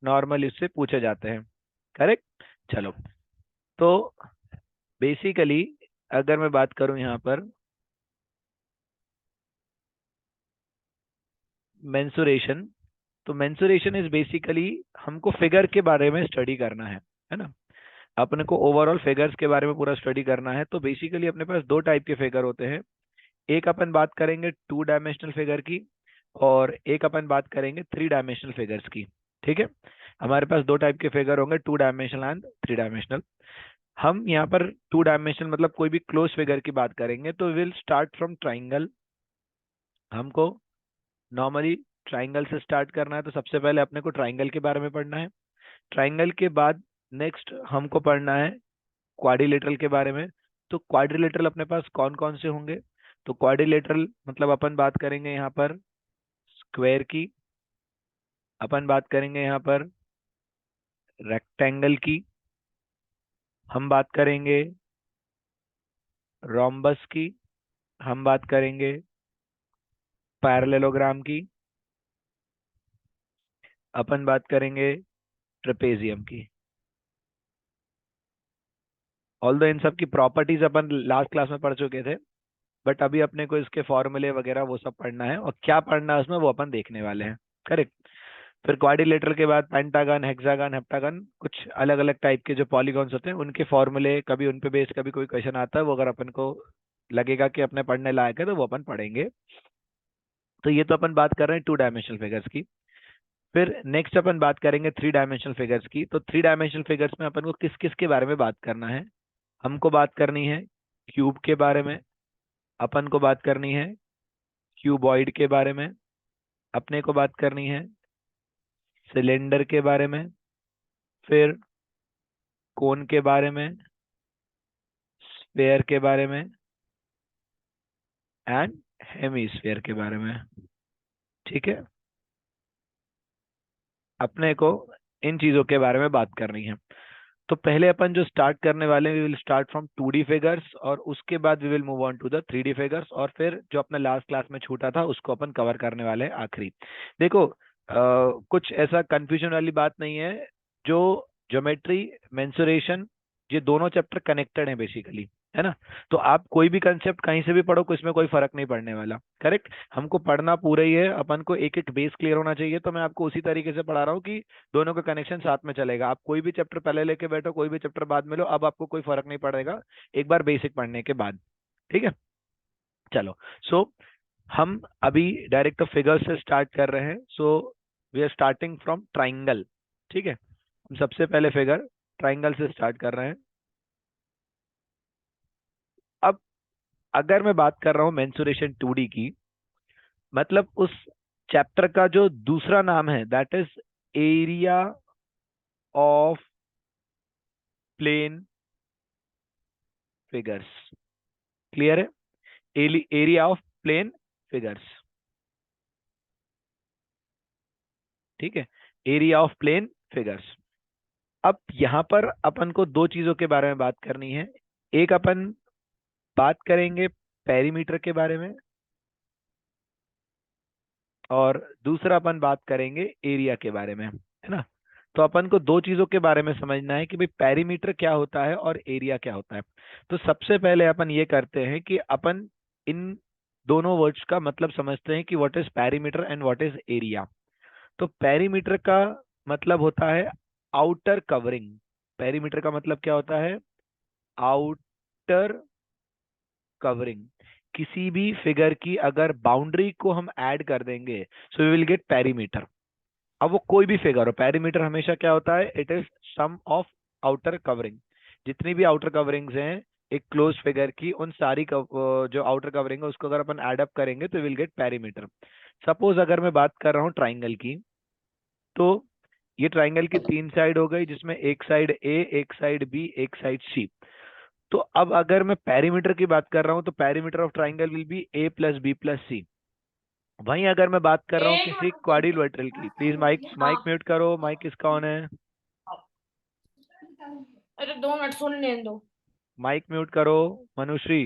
Normal इससे पूछे जाते हैं। करेक्ट। चलो, तो बेसिकली अगर मैं बात करूं यहाँ पर मेंसुरेशन, तो मेंसुरेशन इज बेसिकली हमको फिगर के बारे में स्टडी करना है ना। अपने को ओवरऑल फिगर्स के बारे में पूरा स्टडी करना है। तो बेसिकली अपने पास दो टाइप के फिगर होते हैं। एक अपन बात करेंगे टू डायमेंशनल फिगर की, और एक अपन बात करेंगे थ्री डायमेंशनल फिगर्स की। ठीक है, हमारे पास दो टाइप के फिगर होंगे, two dimensional and three dimensional. हम यहाँ पर टू डायमेंशनल मतलब कोई भी क्लोज फिगर की बात करेंगे तो विल स्टार्ट फ्रॉम ट्राइंगल। हमको नॉर्मली ट्राइंगल से स्टार्ट करना है, तो सबसे पहले अपने को ट्राइंगल के बारे में पढ़ना है। ट्राइंगल के बाद नेक्स्ट हमको पढ़ना है क्वाड्रिलेटरल के बारे में। तो क्वाड्रिलेटरल अपने पास कौन कौन से होंगे, तो क्वाड्रिलेटरल मतलब अपन बात करेंगे यहाँ पर स्क्वायर की, अपन बात करेंगे यहाँ पर रेक्टेंगल की, हम बात करेंगे रोम्बस की, हम बात करेंगे पैरेललोग्राम की, अपन बात करेंगे ट्रेपेजियम की। ऑल्दो इन सब की प्रॉपर्टीज अपन लास्ट क्लास में पढ़ चुके थे, बट अभी अपने को इसके फॉर्मूले वगैरह वो सब पढ़ना है, और क्या पढ़ना है उसमें वो अपन देखने वाले हैं। करेक्ट। फिर क्वाड्रिलेटरल के बाद पेंटागन, हेक्सागन, हेप्टागन, कुछ अलग अलग टाइप के जो पॉलीगॉन्स होते हैं उनके फॉर्मूले, कभी उन पे बेस कभी कोई क्वेश्चन आता है, वो अगर अपन को लगेगा कि अपने पढ़ने लायक है तो वो अपन पढ़ेंगे। तो ये तो अपन बात कर रहे हैं टू डायमेंशनल फिगर्स की। फिर नेक्स्ट अपन बात करेंगे थ्री डायमेंशनल फिगर्स की। तो थ्री डायमेंशनल फिगर्स में अपन को किस किस के बारे में बात करना है, हमको बात करनी है क्यूब के बारे में, अपन को बात करनी है क्यूबॉइड के बारे में, अपने को बात करनी है सिलेंडर के बारे में, फिर कोन के बारे में, स्फेयर के बारे में, एंड हेमीस्फेयर के बारे में। ठीक है, अपने को इन चीजों के बारे में बात करनी है। तो पहले अपन जो स्टार्ट करने वाले हैं, we will start from 2D figures, और उसके बाद we will move on to the 3D figures, और फिर जो अपना लास्ट क्लास में छूटा था उसको अपन कवर करने वाले हैं आखिरी। देखो, कुछ ऐसा कंफ्यूजन वाली बात नहीं है। जो ज्योमेट्री, मेंसुरेशन, ये दोनों चैप्टर कनेक्टेड है बेसिकली, है ना। तो आप कोई भी कंसेप्ट कहीं से भी पढ़ो, इसमें कोई फर्क नहीं पड़ने वाला। करेक्ट। हमको पढ़ना पूरा ही है, अपन को एक एक बेस क्लियर होना चाहिए। तो मैं आपको उसी तरीके से पढ़ा रहा हूँ कि दोनों का कनेक्शन साथ में चलेगा। आप कोई भी चैप्टर पहले लेके बैठो, कोई भी चैप्टर बाद में लो, अब आपको कोई फर्क नहीं पड़ेगा एक बार बेसिक पढ़ने के बाद। ठीक है, चलो। सो हम अभी डायरेक्ट फिगर से स्टार्ट कर रहे हैं। So we are starting from triangle. ठीक है, हम सबसे पहले फिगर ट्राइंगल से स्टार्ट कर रहे हैं। अब अगर मैं बात कर रहा हूं मेंसुरेशन 2D की, मतलब उस चैप्टर का जो दूसरा नाम है that is area of plane figures. Clear है, एरिया ऑफ प्लेन फिगर्स। ठीक है, एरिया ऑफ प्लेन फिगर्स। अब यहां पर अपन को दो चीजों के बारे में बात करनी है। एक अपन बात करेंगे पेरीमीटर के बारे में, और दूसरा अपन बात करेंगे एरिया के बारे में, है ना। तो अपन को दो चीजों के बारे में समझना है कि भाई पेरीमीटर क्या होता है और एरिया क्या होता है। तो सबसे पहले अपन ये करते हैं कि अपन इन दोनों वर्ड्स का मतलब समझते हैं कि what is perimeter and what is area. तो पेरीमीटर का मतलब होता है आउटर कवरिंग। पेरीमीटर का मतलब क्या होता है, आउटर कवरिंग। किसी भी फिगर की अगर बाउंड्री को हम ऐड कर देंगे, so we will get perimeter. अब वो कोई भी फिगर हो, पेरीमीटर हमेशा क्या होता है, it is sum of outer covering. जितनी भी आउटर कवरिंग्स हैं एक क्लोज फिगर की, उन सारी जो आउटर कवरिंग है उसको अगर अपन ऐड अप करेंगे तो विल गेट पेरीमीटर। सपोज अगर मैं बात कर रहा हूँ ट्राइंगल की, तो ये ट्राइंगल की तीन साइड हो गई, जिसमें एक साइड ए, एक साइड बी, एक साइड सी। तो अब अगर मैं पेरीमीटर की बात कर रहा हूं तो perimeter of triangle will be A plus B plus C. वहीं अगर मैं बात कर रहा हूँ एक किसी मिनट। क्वाड्रिलेटरल की, प्लीज माइक माइक हाँ। म्यूट करो, माइक किसका ऑन है, अरे 2 मिनट सुन लेने दो। माइक म्यूट करो मनुश्री।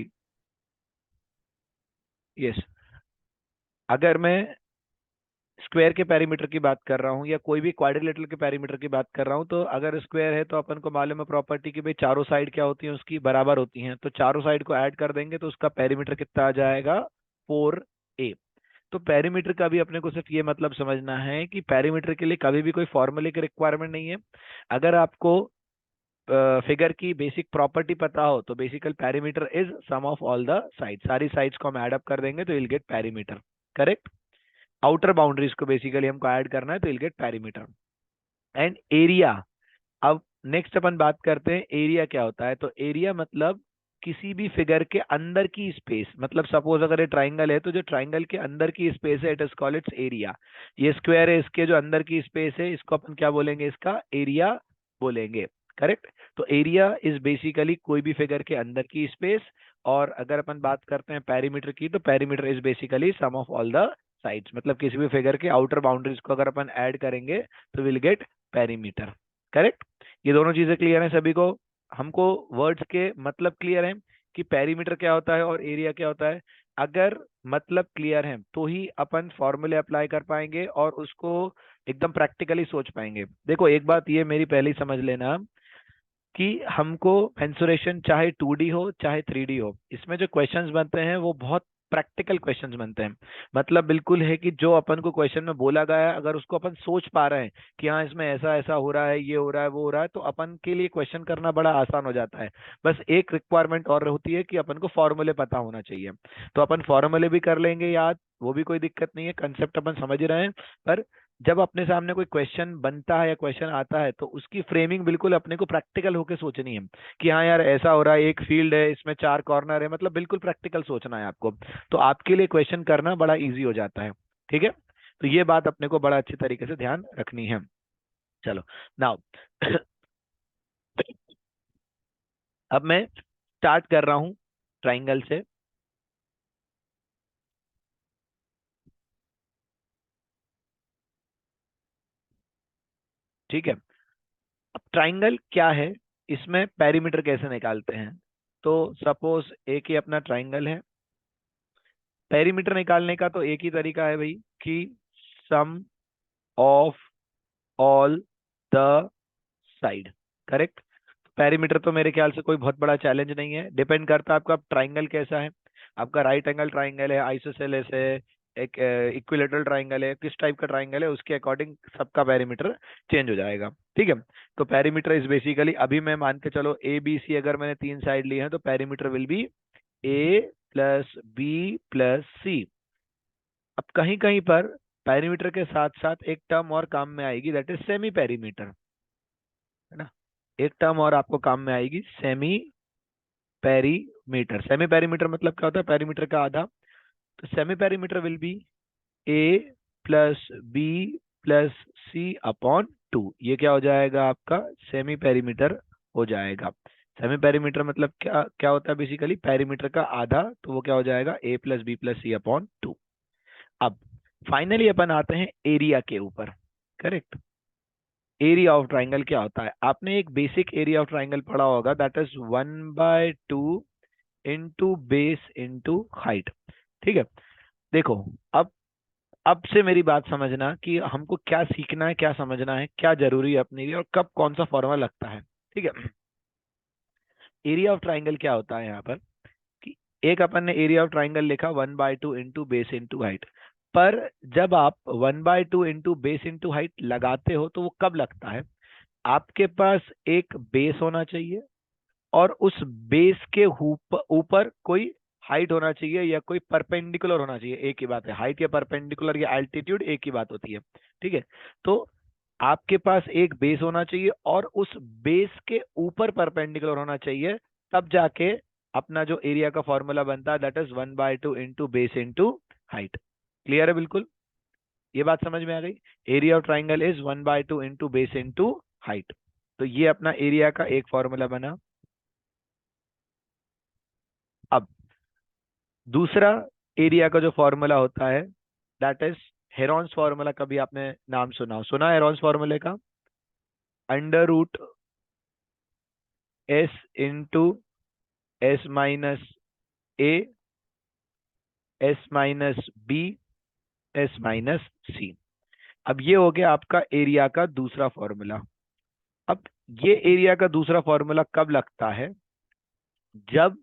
यस, अगर मैं स्क्वायर के पेरीमीटर की बात कर रहा हूँ या कोई भी क्वाड्रिलेटरल के पेरीमीटर की बात कर रहा हूँ, तो अगर स्क्वायर है तो अपन को मालूम है प्रॉपर्टी की भाई चारों साइड क्या होती हैं, उसकी बराबर होती हैं, तो चारों साइड को ऐड कर देंगे तो उसका पेरीमीटर कितना आ जाएगा, 4a। तो पेरीमीटर का भी अपने को सिर्फ ये मतलब समझना है कि पेरीमीटर के लिए कभी भी कोई फॉर्मूले की रिक्वायरमेंट नहीं है। अगर आपको फिगर की बेसिक प्रॉपर्टी पता हो तो basically perimeter is sum of all the side, सारी साइड्स को हम ऐड अप कर देंगे तो will get perimeter. Correct. Outer boundaries को बेसिकली हमको ऐड करना है तो will get perimeter. And area, अब नेक्स्ट अपन बात करते हैं एरिया क्या होता है। तो एरिया मतलब किसी भी फिगर के अंदर की स्पेस, मतलब सपोज अगर ये ट्राइंगल है तो जो ट्राइंगल के अंदर की स्पेस है it is called its area. ये स्क्वायर है, इसके जो अंदर की स्पेस है इसको अपन क्या बोलेंगे, इसका एरिया बोलेंगे। करेक्ट। तो एरिया इज बेसिकली कोई भी फिगर के अंदर की स्पेस। और अगर अपन बात करते हैं पेरीमीटर की, तो perimeter is basically sum of all the sides, मतलब किसी भी फिगर के आउटर बाउंड्रीज को अगर अपन ऐड करेंगे तो विल गेट पेरीमीटर। करेक्ट। ये दोनों चीजें क्लियर हैं सभी को? हमको वर्ड्स के मतलब क्लियर है कि पेरीमीटर क्या होता है और एरिया क्या होता है। अगर मतलब क्लियर है तो ही अपन फॉर्मूले अप्लाई कर पाएंगे और उसको एकदम प्रैक्टिकली सोच पाएंगे। देखो एक बात ये मेरी पहले ही समझ लेना कि हमको मेंसुरेशन चाहे 2D हो चाहे 3D हो, इसमें जो क्वेश्चंस बनते हैं वो बहुत प्रैक्टिकल क्वेश्चंस बनते हैं। मतलब बिल्कुल है कि जो अपन को क्वेश्चन में बोला गया है अगर उसको अपन सोच पा रहे हैं कि हाँ इसमें ऐसा ऐसा हो रहा है, ये हो रहा है, वो हो रहा है, तो अपन के लिए क्वेश्चन करना बड़ा आसान हो जाता है। बस एक रिक्वायरमेंट और होती है कि अपन को फॉर्मूले पता होना चाहिए। तो अपन फॉर्मूले भी कर लेंगे याद, वो भी कोई दिक्कत नहीं है, कंसेप्ट अपन समझ ही रहे हैं। पर जब अपने सामने कोई क्वेश्चन बनता है या क्वेश्चन आता है तो उसकी फ्रेमिंग बिल्कुल अपने को प्रैक्टिकल होकर सोचनी है कि हाँ यार ऐसा हो रहा है, एक फील्ड है, इसमें 4 कॉर्नर है, मतलब बिल्कुल प्रैक्टिकल सोचना है आपको। तो आपके लिए क्वेश्चन करना बड़ा इजी हो जाता है। ठीक है। तो ये बात अपने को बड़ा अच्छी तरीके से ध्यान रखनी है। चलो नाउ अब मैं स्टार्ट कर रहा हूं ट्राइंगल से। ठीक है। अब ट्राइंगल क्या है, इसमें पेरीमीटर कैसे निकालते हैं। तो सपोज एक ही अपना ट्राइंगल है, पेरीमीटर निकालने का तो एक ही तरीका है भाई कि sum of all the side. Correct. Perimeter तो मेरे ख्याल से कोई बहुत बड़ा चैलेंज नहीं है, डिपेंड करता है आपका ट्राइंगल कैसा है। आपका राइट एंगल ट्राइंगल है, आइसोसेलेस है, एक इक्विलेटरल ट्राइंगल है, किस टाइप का ट्राइंगल है उसके अकॉर्डिंग सबका पेरीमीटर चेंज हो जाएगा। ठीक है। तो पेरीमीटर इज बेसिकली, अभी मैं मान के चलो ए बी सी अगर मैंने 3 साइड ली है तो perimeter will be A plus B plus C. अब कहीं कहीं पर पेरीमीटर के साथ साथ एक टर्म और काम में आएगी, दैट इज सेमी पेरीमीटर, है ना। एक टर्म और आपको काम में आएगी, सेमी पेरीमीटर। सेमी पेरीमीटर मतलब क्या होता है, पेरीमीटर का आधा। तो semi perimeter will be A plus B plus C upon 2। ये क्या हो जाएगा आपका, सेमी पेरीमीटर हो जाएगा। सेमी पेरीमीटर मतलब क्या क्या होता है, बेसिकली पेरीमीटर का आधा, तो वो क्या हो जाएगा, ए plus B plus C upon 2। अब फाइनली अपन आते हैं एरिया के ऊपर। करेक्ट। एरिया ऑफ ट्राइंगल क्या होता है, आपने एक बेसिक एरिया ऑफ ट्राइंगल पढ़ा होगा, that is 1/2 into base into height. ठीक है। देखो अब से मेरी बात समझना कि हमको क्या सीखना है, क्या समझना है, क्या जरूरी है अपने लिए और कब कौन सा फॉर्मूला लगता है। ठीक है। एरिया ऑफ ट्राइंगल क्या होता है यहाँ पर कि एक अपन ने एरिया ऑफ ट्राइंगल लिखा 1/2 इंटू बेस इंटू हाइट। पर जब आप 1/2 इंटू बेस इंटू हाइट लगाते हो तो वो कब लगता है, आपके पास एक बेस होना चाहिए और उस बेस के ऊपर कोई हाइट होना चाहिए या कोई परपेंडिकुलर होना चाहिए। एक ही बात है, हाइट या परपेंडिकुलर या एल्टीट्यूड एक ही बात होती है। ठीक है। तो आपके पास एक बेस होना चाहिए और उस बेस के ऊपर परपेंडिकुलर होना चाहिए, तब जाके अपना जो एरिया का फॉर्मूला बनता है that is 1/2 into base into height. Clear है बिल्कुल? ये बात समझ में आ गई? Area of triangle is 1/2 into base into height. तो ये अपना एरिया का एक फॉर्मूला बना। अब दूसरा एरिया का जो फॉर्मूला होता है दैट इज हेरॉन्स फॉर्मूला। कभी आपने नाम सुना हो, सुना हेरॉन्स फॉर्मूले का? Under root S into S minus A S minus B S minus C. अब ये हो गया आपका एरिया का दूसरा फॉर्मूला। अब ये एरिया का दूसरा फॉर्मूला कब लगता है? जब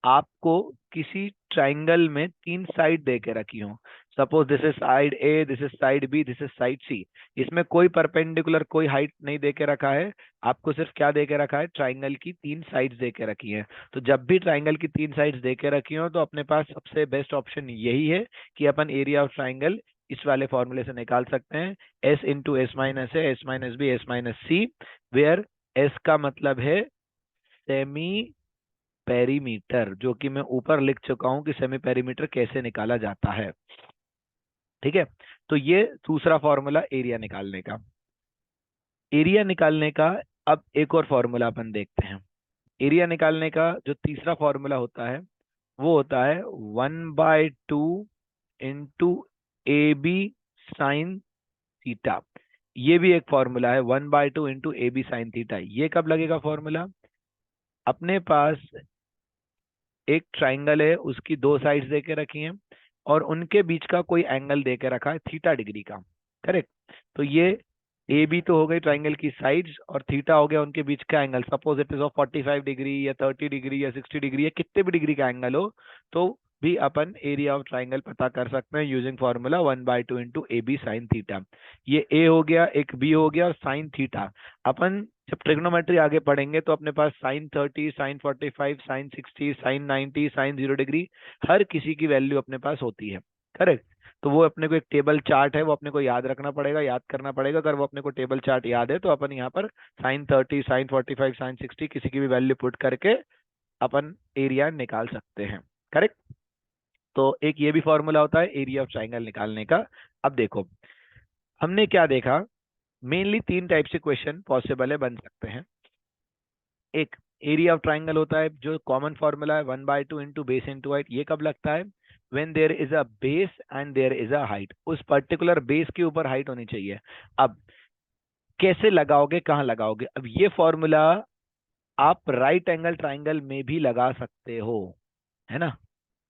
आपको किसी ट्राइंगल में तीन साइड दे के रखी हो। Suppose this is side A, this is side B, this is side C. इसमें कोई परपेंडिकुलर, कोई हाइट नहीं दे के रखा है, आपको सिर्फ क्या दे के रखा है? ट्राइंगल की तीन साइड्स दे के रखी हैं। तो जब भी ट्राइंगल की तीन साइड्स दे के रखी हो तो अपने पास सबसे बेस्ट ऑप्शन यही है कि अपन एरिया ऑफ ट्राइंगल इस वाले फॉर्मूले से निकाल सकते हैं। S into S minus A, S minus B, S minus C, where S का मतलब है सेमी पेरीमीटर, जो कि मैं ऊपर लिख चुका हूं कि सेमी पेरीमीटर कैसे निकाला जाता है। ठीक है, तो ये दूसरा फॉर्मूला एरिया निकालने का। एरिया निकालने का अब एक और फॉर्मूला अपन देखते हैं। एरिया निकालने का जो तीसरा फॉर्मूला होता है वो होता है 1/2 into A B sine theta. ये भी एक फॉर्मूला है, 1/2 into A B sine theta. ये कब लगेगा फॉर्मूला? अपने पास एक ट्राइंगल है, उसकी दो साइड्स दे के रखी हैं और उनके बीच का कोई एंगल दे के रखा है थीटा डिग्री का। करेक्ट। तो ये ए बी तो हो गई ट्राइंगल की साइड्स और थीटा हो गया उनके बीच का angle. Suppose it is of 45 degree या 30 डिग्री या 60 डिग्री या कितने भी डिग्री का एंगल हो, तो भी अपन एरिया ऑफ ट्राइंगल पता कर सकते हैं using formula 1/2 into A B sine theta. ये ए हो गया, एक बी हो गया और साइन थीटा। अपन जब ट्रिग्नोमेट्री आगे पढ़ेंगे तो अपने पास sine 30, sine 45, sine 60, sine 90, sine 0 degree हर किसी की वैल्यू अपने पास होती है। करेक्ट। तो वो अपने को एक टेबल चार्ट है, वो अपने को याद रखना पड़ेगा, याद करना पड़ेगा। अगर वो अपने को टेबल चार्ट याद है तो अपन यहाँ पर साइन 30, साइन 45, साइन 60 किसी की भी वैल्यू पुट करके अपन एरिया निकाल सकते हैं। करेक्ट। तो एक ये भी फॉर्मूला होता है एरिया ऑफ ट्राइंगल निकालने का। अब देखो, हमने क्या देखा? मेनली तीन टाइप से क्वेश्चन पॉसिबल है, बन सकते हैं। एक एरिया ऑफ ट्राइंगल होता है जो कॉमन फॉर्मूला है 1/2 इंटू बेस इंटू हाइट। ये कब लगता है? When there is a base and there is a height. उस पर्टिकुलर बेस के ऊपर हाइट होनी चाहिए। अब कैसे लगाओगे, कहाँ लगाओगे? अब ये फॉर्मूला आप राइट एंगल ट्राइंगल में भी लगा सकते हो, है ना।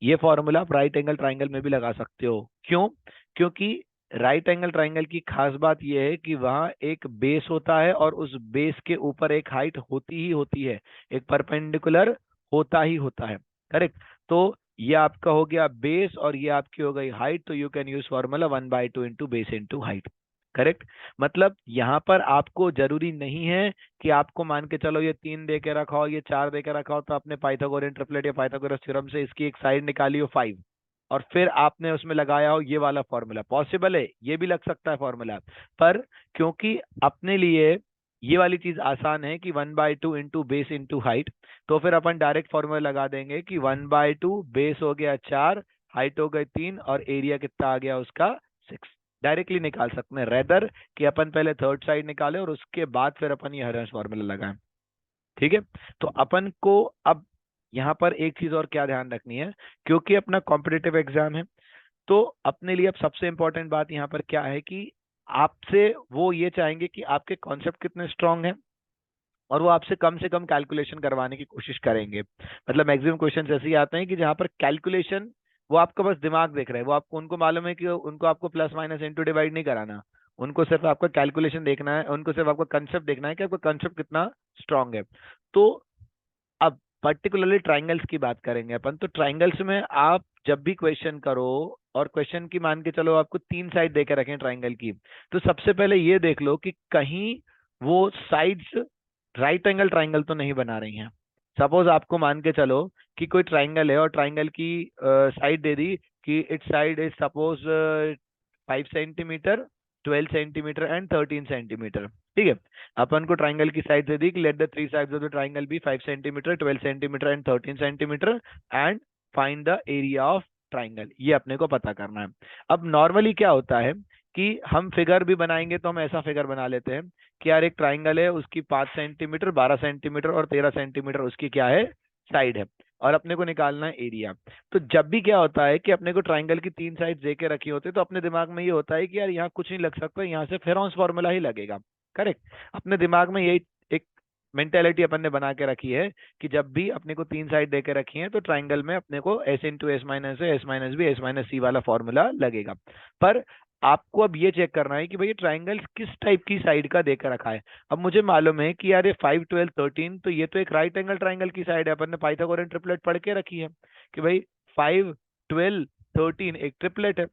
ये फॉर्मूला आप राइट एंगल ट्राइंगल में भी लगा सकते हो। क्यों? क्योंकि राइट एंगल ट्राइंगल की खास बात यह है कि वहां एक बेस होता है और उस बेस के ऊपर एक हाइट होती ही होती है, एक परपेंडिकुलर होता ही होता है। करेक्ट। तो ये आपका हो गया बेस और ये आपकी हो गई हाइट। तो you can use formula 1/2 into base into height. Correct. मतलब यहाँ पर आपको जरूरी नहीं है कि आपको मान के चलो ये तीन दे के रखा हो, ये चार दे के रखा हो, तो आपने पाइथागोरियन ट्रिपलेट या पाइथागोरस थ्योरम से इसकी एक साइड निकाली हो 5 और फिर आपने उसमें लगाया हो ये वाला फॉर्मूला। पॉसिबल है, ये भी लग सकता है फॉर्मूला। पर क्योंकि अपने लिए ये वाली चीज आसान है कि 1/2 इंटू बेस इंटू हाइट, तो फिर अपन डायरेक्ट फॉर्मूला लगा देंगे कि 1/2 बेस हो गया 4, हाइट हो गई 3 और एरिया कितना आ गया उसका 6। डायरेक्टली निकाल सकते हैं, रेदर कि अपन पहले थर्ड साइड निकाले और उसके बाद फिर अपन ये हर फॉर्मूला लगाएं। ठीक है। तो अपन को अब यहाँ पर एक चीज और क्या ध्यान रखनी है, क्योंकि अपना कॉम्पिटिटिव एग्जाम है, तो अपने लिए अब सबसे इंपॉर्टेंट बात यहाँ पर क्या है कि आपसे वो ये चाहेंगे कि आपके कॉन्सेप्ट कितने स्ट्रांग हैं और वो आपसे कम कैलकुलेशन करवाने की कोशिश करेंगे। मतलब मैक्सिमम क्वेश्चन ऐसे ही आते हैं कि जहां पर कैलकुलेशन, वो आपका बस दिमाग देख रहे हैं, वो आपको, उनको मालूम है कि उनको आपको प्लस माइनस इंटू डिवाइड नहीं कराना। उनको सिर्फ आपका कैलकुलेशन देखना है, उनको सिर्फ आपका कंसेप्ट देखना है कि आपका कंसेप्ट कितना स्ट्रांग है। तो अब पर्टिकुलरली ट्राइंगल्स की बात करेंगे अपन। तो ट्राइंगल्स में आप जब भी क्वेश्चन करो और क्वेश्चन की मान के चलो आपको तीन साइड देकर रखें ट्राइंगल की, तो सबसे पहले ये देख लो कि कहीं वो साइड्स राइट एंगल ट्राइंगल तो नहीं बना रही हैं। सपोज आपको मान के चलो कि कोई ट्राइंगल है और ट्राइंगल की साइड दे दी कि it's side is suppose 5 centimetre, 12 centimetre and 13 centimetre. ठीक है। अपन को ट्राइंगल की साइड दे दी कि let the three sides of the triangle be 5 centimetre, 12 centimetre and 13 centimetre and find the area of triangle. ये अपने को पता करना है। अब नॉर्मली क्या होता है कि हम फिगर भी बनाएंगे तो हम ऐसा फिगर बना लेते हैं कि यार एक ट्राइंगल है, उसकी 5 सेंटीमीटर, 12 सेंटीमीटर और 13 सेंटीमीटर उसकी क्या है, साइड है, और अपने को निकालना है एरिया। तो जब भी क्या होता है कि अपने को ट्राइंगल की तीन साइड देके रखी होती है तो अपने दिमाग में ये होता है कि यार यहाँ कुछ नहीं लग सकता, यहाँ से फेरोंस फॉर्मूला ही लगेगा। करेक्ट। अपने दिमाग में यही एक मेंटेलिटी अपन ने बना के रखी है कि जब भी अपने को तीन साइड देके रखी है तो ट्राइंगल में अपने को S into S minus S minus B S minus C वाला फॉर्मूला लगेगा। पर आपको अब ये चेक करना है कि भाई ट्राइंगल किस टाइप की साइड का देकर रखा है। अब मुझे मालूम है कि यार ये 5 12 13, तो ये तो एक राइट एंगल ट्राइंगल की साइड है, अपन ने पाइथागोरन ट्रिपलेट पढ़ के रखी है कि भाई 5 12 13 एक ट्रिपलेट है।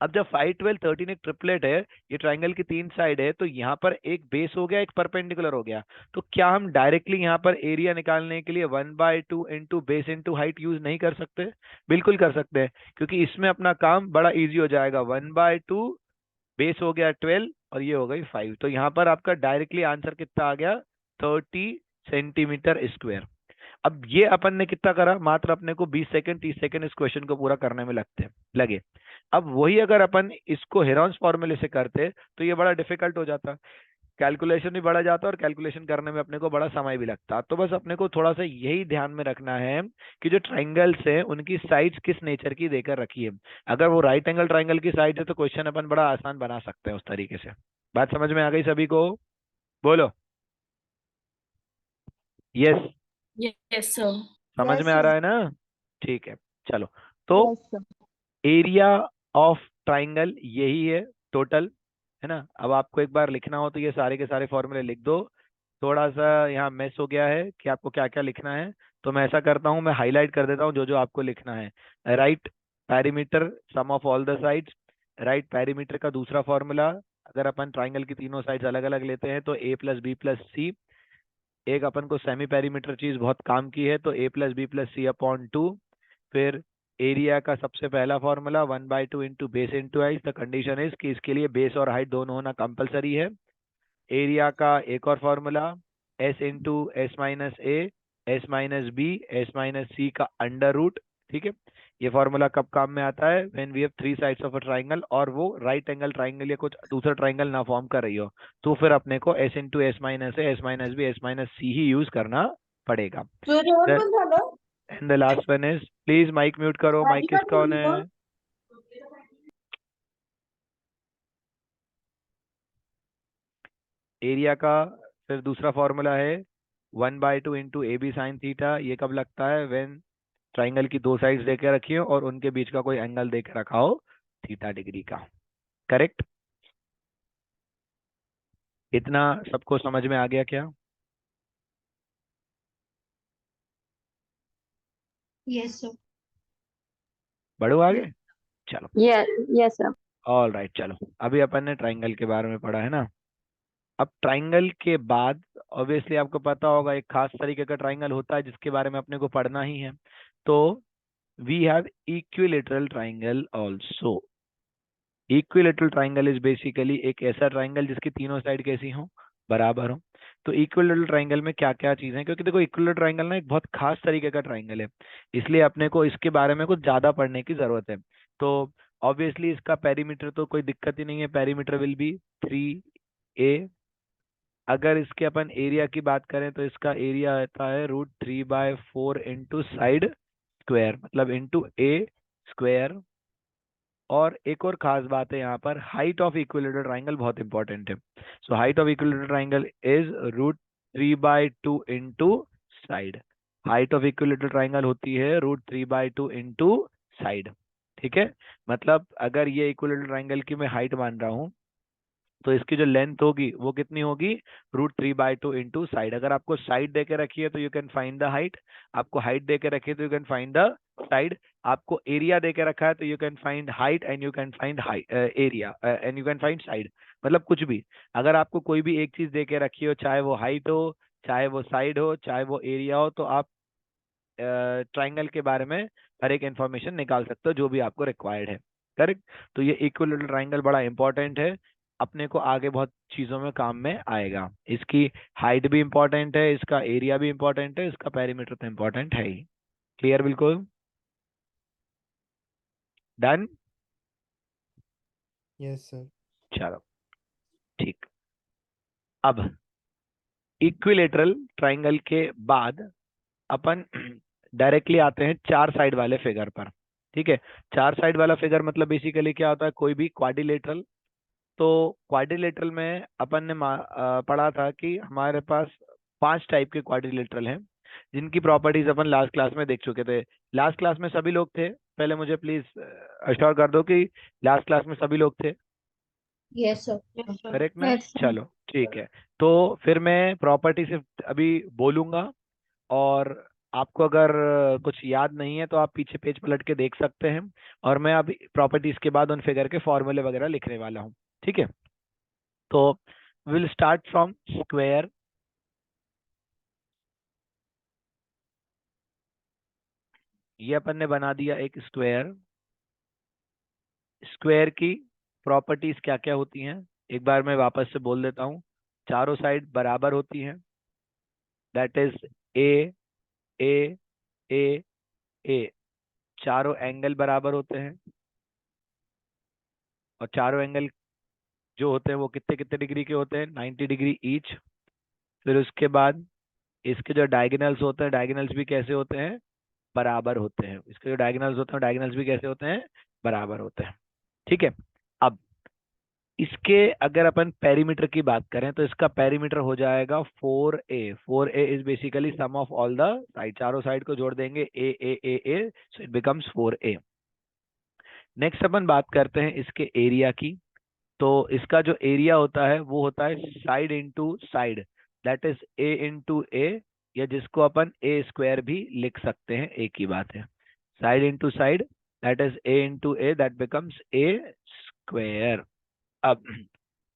अब जब 5 12 13 एक ट्रिपलेट है, ये ट्राइंगल की 3 साइड है, तो यहाँ पर एक बेस हो गया, एक परपेंडिकुलर हो गया। तो क्या हम डायरेक्टली यहाँ पर एरिया निकालने के लिए 1/2 into base into height use नहीं कर सकते? बिल्कुल कर सकते हैं, क्योंकि इसमें अपना काम बड़ा इजी हो जाएगा। 1/2 बेस हो गया 12 और ये हो गई 5, तो यहाँ पर आपका डायरेक्टली आंसर कितना आ गया? 30 सेंटीमीटर स्क्वायर। अब ये अपन ने कितना करा, मात्र अपने को 20 सेकंड 30 सेकंड इस क्वेश्चन को पूरा करने में लगे। अब वही अगर अपन इसको हेरॉन्स फॉर्मूले से करते तो ये बड़ा डिफिकल्ट हो जाता, कैलकुलेशन भी बढ़ा जाता और कैलकुलेशन करने में अपने को बड़ा समय भी लगता। तो बस अपने को थोड़ा सा यही ध्यान में रखना है कि जो ट्राइंगल्स है उनकी साइड्स किस नेचर की देकर रखी है। अगर वो राइट एंगल ट्राइंगल की साइड है तो क्वेश्चन अपन बड़ा आसान बना सकते हैं उस तरीके से। बात समझ में आ गई सभी को? बोलो यस। Yes sir. समझ यस में आ सर। रहा है ना? ठीक है, चलो। तो yes sir. Area of triangle यही है टोटल, है ना? अब आपको एक बार लिखना हो तो ये सारे के सारे फॉर्मूले लिख दो। थोड़ा सा यहाँ मिस हो गया है कि आपको क्या क्या लिखना है, तो मैं ऐसा करता हूँ, मैं हाईलाइट कर देता हूँ जो जो आपको लिखना है। Write perimeter sum of all the sides. Write perimeter का दूसरा फॉर्मूला, अगर अपन ट्राइंगल की तीनों साइड्स अलग अलग लेते हैं तो a+b+c। एक अपन को सेमी पेरीमीटर चीज बहुत काम की है, तो a+b+c/2। फिर एरिया का सबसे पहला formula 1/2 into base into height. The condition is कि इसके लिए बेस और हाइट दोनों होना कंपलसरी है। एरिया का एक और formula s into s-a, s-b, s-c का अंडर रूट। ठीक है, ये फॉर्मूला कब काम में आता है? When we have 3 sides of a triangle और वो राइट एंगल ट्राइंगल या कुछ दूसरा ट्राइंगल ना फॉर्म कर रही हो, तो फिर अपने को s into s-a, s-b, s-c ही यूज करना पड़ेगा। सूर्यवंश पण झालं. And the last one is, please mic mute करो, माइक राधिका किसका ऑन बोलली है? मग. एरिया का फिर दूसरा फॉर्मूला है 1/2 इंटू ab sin थीटा। ये कब लगता है? व्हेन ट्राइंगल की दो साइड्स देके रखी हो और उनके बीच का कोई एंगल देके रखा हो θ डिग्री का। करेक्ट? इतना सबको समझ में आ गया क्या? Yes sir. बढ़ो आगे, चलो। Yes. Yes sir. All right, चलो। अभी अपन ने ट्राइंगल के बारे में पढ़ा है ना। अब ट्राइंगल के बाद ऑब्वियसली आपको पता होगा एक खास तरीके का ट्राइंगल होता है जिसके बारे में अपने को पढ़ना ही है। तो we have equilateral triangle also. Equilateral triangle is basically एक ऐसा ट्राइंगल जिसकी तीनों साइड कैसी हो? बराबर हो। तो इक्विलेटरल ट्राइंगल में क्या क्या चीजें हैं, क्योंकि देखो इक्विलेटरल ट्राइंगल ना एक बहुत खास तरीके का ट्राइंगल है, इसलिए अपने को इसके बारे में कुछ ज्यादा पढ़ने की जरूरत है। तो ऑब्वियसली इसका पेरीमीटर तो कोई दिक्कत ही नहीं है, पेरीमीटर विल बी 3a। अगर इसके अपन एरिया की बात करें तो इसका एरिया आता है √3/4 इंटू साइड स्क्वायर, मतलब इंटू a स्क्वायर। और एक और खास बात है यहाँ पर, हाइट ऑफ इक्विलेटरल ट्राइंगल बहुत इंपॉर्टेंट है। So height of equilateral triangle is √3/2 into side. Height of equilateral triangle होती है √3/2 इंटू साइड। ठीक है, मतलब अगर ये इक्विलेटरल ट्राइंगल की मैं हाइट मान रहा हूँ तो इसकी जो लेंथ होगी वो कितनी होगी? √3/2 इंटू साइड। अगर आपको साइड दे के रखी है तो you can find the height, आपको हाइट दे के रखी है तो you can find the side, आपको एरिया दे के रखा है तो you can find height and you can find area and you can find side. मतलब कुछ भी, अगर आपको कोई भी एक चीज दे के रखी हो, चाहे वो हाइट हो, चाहे वो साइड हो, चाहे वो एरिया हो, तो आप ट्राइंगल के बारे में हर एक इंफॉर्मेशन निकाल सकते हो जो भी आपको रिक्वायर्ड है। करेक्ट? तो ये इक्विलेटरल ट्राइंगल बड़ा इंपॉर्टेंट है, अपने को आगे बहुत चीजों में काम में आएगा। इसकी हाइट भी इंपॉर्टेंट है, इसका एरिया भी इंपॉर्टेंट है, इसका पेरीमीटर तो इंपॉर्टेंट है ही। क्लियर? बिल्कुल डन। Yes sir. चलो ठीक। अब इक्विलेटरल ट्राइंगल के बाद अपन डायरेक्टली आते हैं चार साइड वाले फिगर पर। ठीक है, चार साइड वाला फिगर मतलब बेसिकली क्या होता है? कोई भी क्वाड्रिलेटरल। तो क्वाड्रिलेटरल में अपन ने पढ़ा था कि हमारे पास 5 टाइप के क्वाड्रिलेटरल हैं जिनकी प्रॉपर्टीज अपन लास्ट क्लास में देख चुके थे। लास्ट क्लास में सभी लोग थे? पहले मुझे प्लीज अश्योर कर दो कि लास्ट क्लास में सभी लोग थे, Yes, sir. करेक्ट ना? Yes, sir. चलो ठीक है। तो फिर मैं प्रॉपर्टी से अभी बोलूंगा, और आपको अगर कुछ याद नहीं है तो आप पीछे पेज पलट के देख सकते हैं, और मैं अभी प्रॉपर्टीज के बाद उन फिगर के फॉर्मूले वगैरह लिखने वाला हूँ, ठीक है? तो विल स्टार्ट फ्रॉम स्क्वायर। ये अपन ने बना दिया एक स्क्वायर। स्क्वायर की प्रॉपर्टीज क्या क्या होती हैं एक बार मैं वापस से बोल देता हूँ। चारों साइड बराबर होती हैं, that is A A A ए। चारों एंगल बराबर होते हैं, और चारों एंगल जो होते हैं वो कितने कितने डिग्री के होते हैं? 90 डिग्री ईच। फिर उसके बाद इसके जो डायगोनल्स होते हैं, डायगोनल्स भी कैसे होते हैं? बराबर होते हैं। इसके जो डायगोनल्स होते हैं, डायगोनल्स भी कैसे होते हैं? बराबर होते हैं, ठीक है? अब इसके अगर अपन पेरीमीटर की बात करें तो इसका पेरीमीटर हो जाएगा 4a। 4a is basically sum of all the side, चारों साइड को जोड़ देंगे A A A A, so it becomes 4a। Next अपन बात करते हैं इसके एरिया की। तो इसका जो एरिया होता है वो होता है side into side, that is A into A, या जिसको अपन ए स्क्वायर भी लिख सकते हैं, एक ही बात है। Side into side, that is A into A, that becomes a square. अब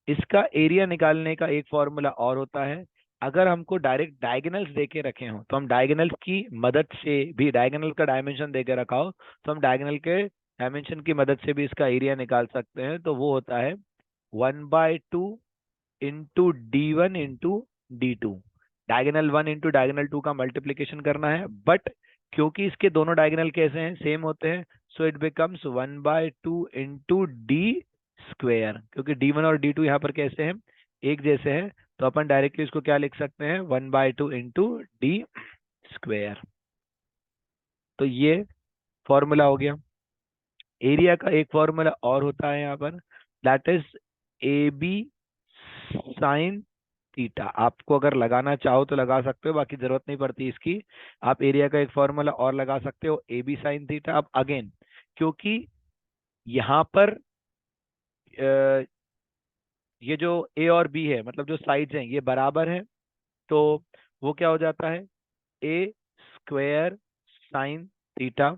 इसका एरिया निकालने का एक फॉर्मूला और होता है। अगर हमको डायरेक्ट डायगोनल्स देके रखे हो तो हम डायगोनल की मदद से भी, डायगोनल का डायमेंशन देके रखा हो तो हम डायगोनल के डायमेंशन की मदद से भी इसका एरिया निकाल सकते हैं। तो वो होता है 1/2 into D1 into D2। Diagonal 1 into diagonal 2 का मल्टीप्लीकेशन करना है, बट क्योंकि इसके दोनों डायगोनल कैसे हैं? सेम होते हैं, सो it becomes 1/2 into D square. क्योंकि D1 और D2 यहाँ पर कैसे हैं? एक जैसे हैं, तो अपन डायरेक्टली इसको क्या लिख सकते हैं? 1/2 इंटू डी स्क्वेयर। तो ये फॉर्मूला हो गया। एरिया का एक फॉर्मूला और होता है यहाँ पर, that is A B sine theta. आपको अगर लगाना चाहो तो लगा सकते हो, बाकी जरूरत नहीं पड़ती इसकी। आप एरिया का एक फॉर्मूला और लगा सकते हो, ए बी साइन थीटा। अब अगेन क्योंकि यहाँ पर ये जो ए और बी है, मतलब जो साइड्स हैं ये बराबर है, तो वो क्या हो जाता है? ए स्क्वायर साइन थीटा।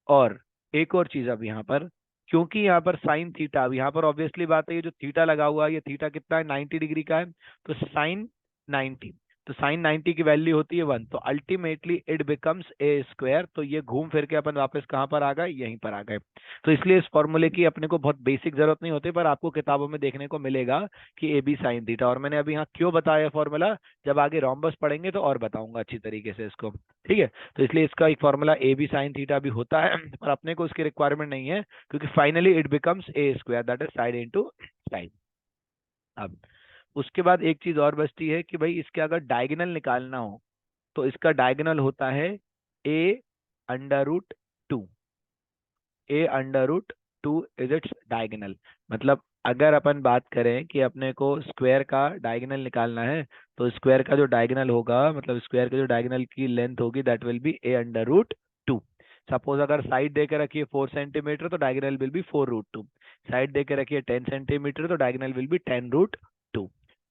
और एक और चीज अब यहाँ पर, क्योंकि यहाँ पर साइन थीटा, अब यहाँ पर ऑब्वियसली बात है, ये जो थीटा लगा हुआ है ये थीटा कितना है? 90 डिग्री का है। तो साइन 90, तो साइन 90 की वैल्यू होती है 1, तो ultimately it becomes a square. तो ये घूम फिर के अपन वापस कहाँ पर आ गए? यहीं पर आ गए। तो इसलिए इस फॉर्मूले की अपने को बहुत बेसिक जरूरत नहीं होती, पर आपको किताबों में देखने को मिलेगा कि ए बी साइन थीटा। और मैंने अभी यहाँ क्यों बताया फॉर्मूला, जब आगे रोम्बस पढ़ेंगे तो और बताऊंगा अच्छी तरीके से इसको, ठीक है? तो इसलिए इसका एक formula A B sine theta भी होता है, पर अपने को उसकी रिक्वायरमेंट नहीं है, क्योंकि finally it becomes a square, that is side into side. अब उसके बाद एक चीज और बचती है कि भाई इसके अगर डायगोनल निकालना हो तो इसका डायगोनल होता है a√2। a√2 is its diagonal. मतलब अगर अपन बात करें कि अपने को स्क्वायर का डायगोनल निकालना है, तो स्क्वायर का जो डायगोनल होगा, मतलब स्क्वायर के जो डायगोनल की लेंथ होगी, that will be a√2। Suppose अगर साइड देके रखिए 4 सेंटीमीटर, तो डायगोनल विल बी 4√2। साइड देके रखिए 10 सेंटीमीटर, तो diagonal will be 10√2।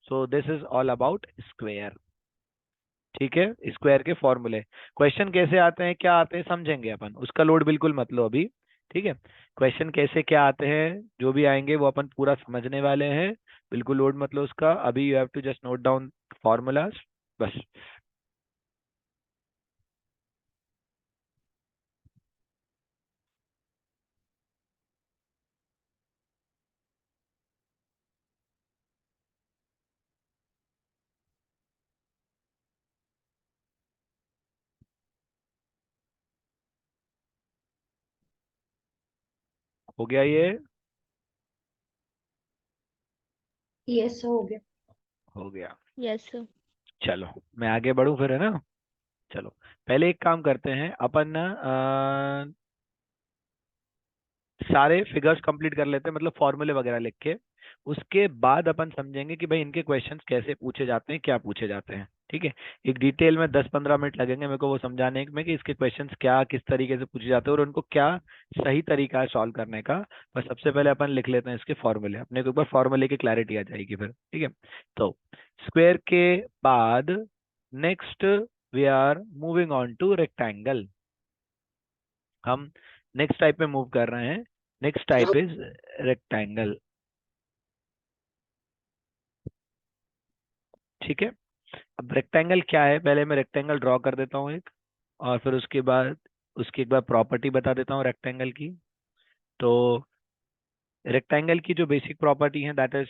So this is all about square, ठीक है? स्क्वायर के फॉर्मूले। क्वेश्चन कैसे आते हैं, क्या आते हैं, समझेंगे अपन, उसका लोड बिल्कुल मत लो अभी, ठीक है? क्वेश्चन कैसे क्या आते हैं, जो भी आएंगे वो अपन पूरा समझने वाले हैं, बिल्कुल लोड मत लो उसका। अभी you have to just note down formulas, बस। हो गया ये? Yes, sir. हो गया. हो गया। Yes, sir. चलो मैं आगे बढ़ूं फिर, है ना? चलो पहले एक काम करते हैं अपन ना, सारे फिगर्स कंप्लीट कर लेते हैं, मतलब फॉर्मूले वगैरह लिख के। उसके बाद अपन समझेंगे कि भाई इनके क्वेश्चंस कैसे पूछे जाते हैं, क्या पूछे जाते हैं, ठीक है। एक डिटेल में 10-15 मिनट लगेंगे मेरे को वो समझाने में कि इसके क्वेश्चंस क्या किस तरीके से पूछे जाते हैं और उनको क्या सही तरीका है सॉल्व करने का। पर सबसे पहले अपन लिख लेते हैं इसके फॉर्मूले, अपने को एक बार फॉर्मूले की क्लैरिटी आ जाएगी फिर, ठीक है। तो स्क्वायर के बाद next we are moving on to rectangle. हम नेक्स्ट टाइप में मूव कर रहे हैं। नेक्स्ट टाइप इज रेक्टेंगल, ठीक है। अब रेक्टेंगल क्या है, पहले मैं रेक्टेंगल ड्रॉ कर देता हूँ एक, और फिर उसके बाद उसकी एक बार प्रॉपर्टी बता देता हूँ रेक्टेंगल की। तो रेक्टेंगल की जो बेसिक प्रॉपर्टी है that is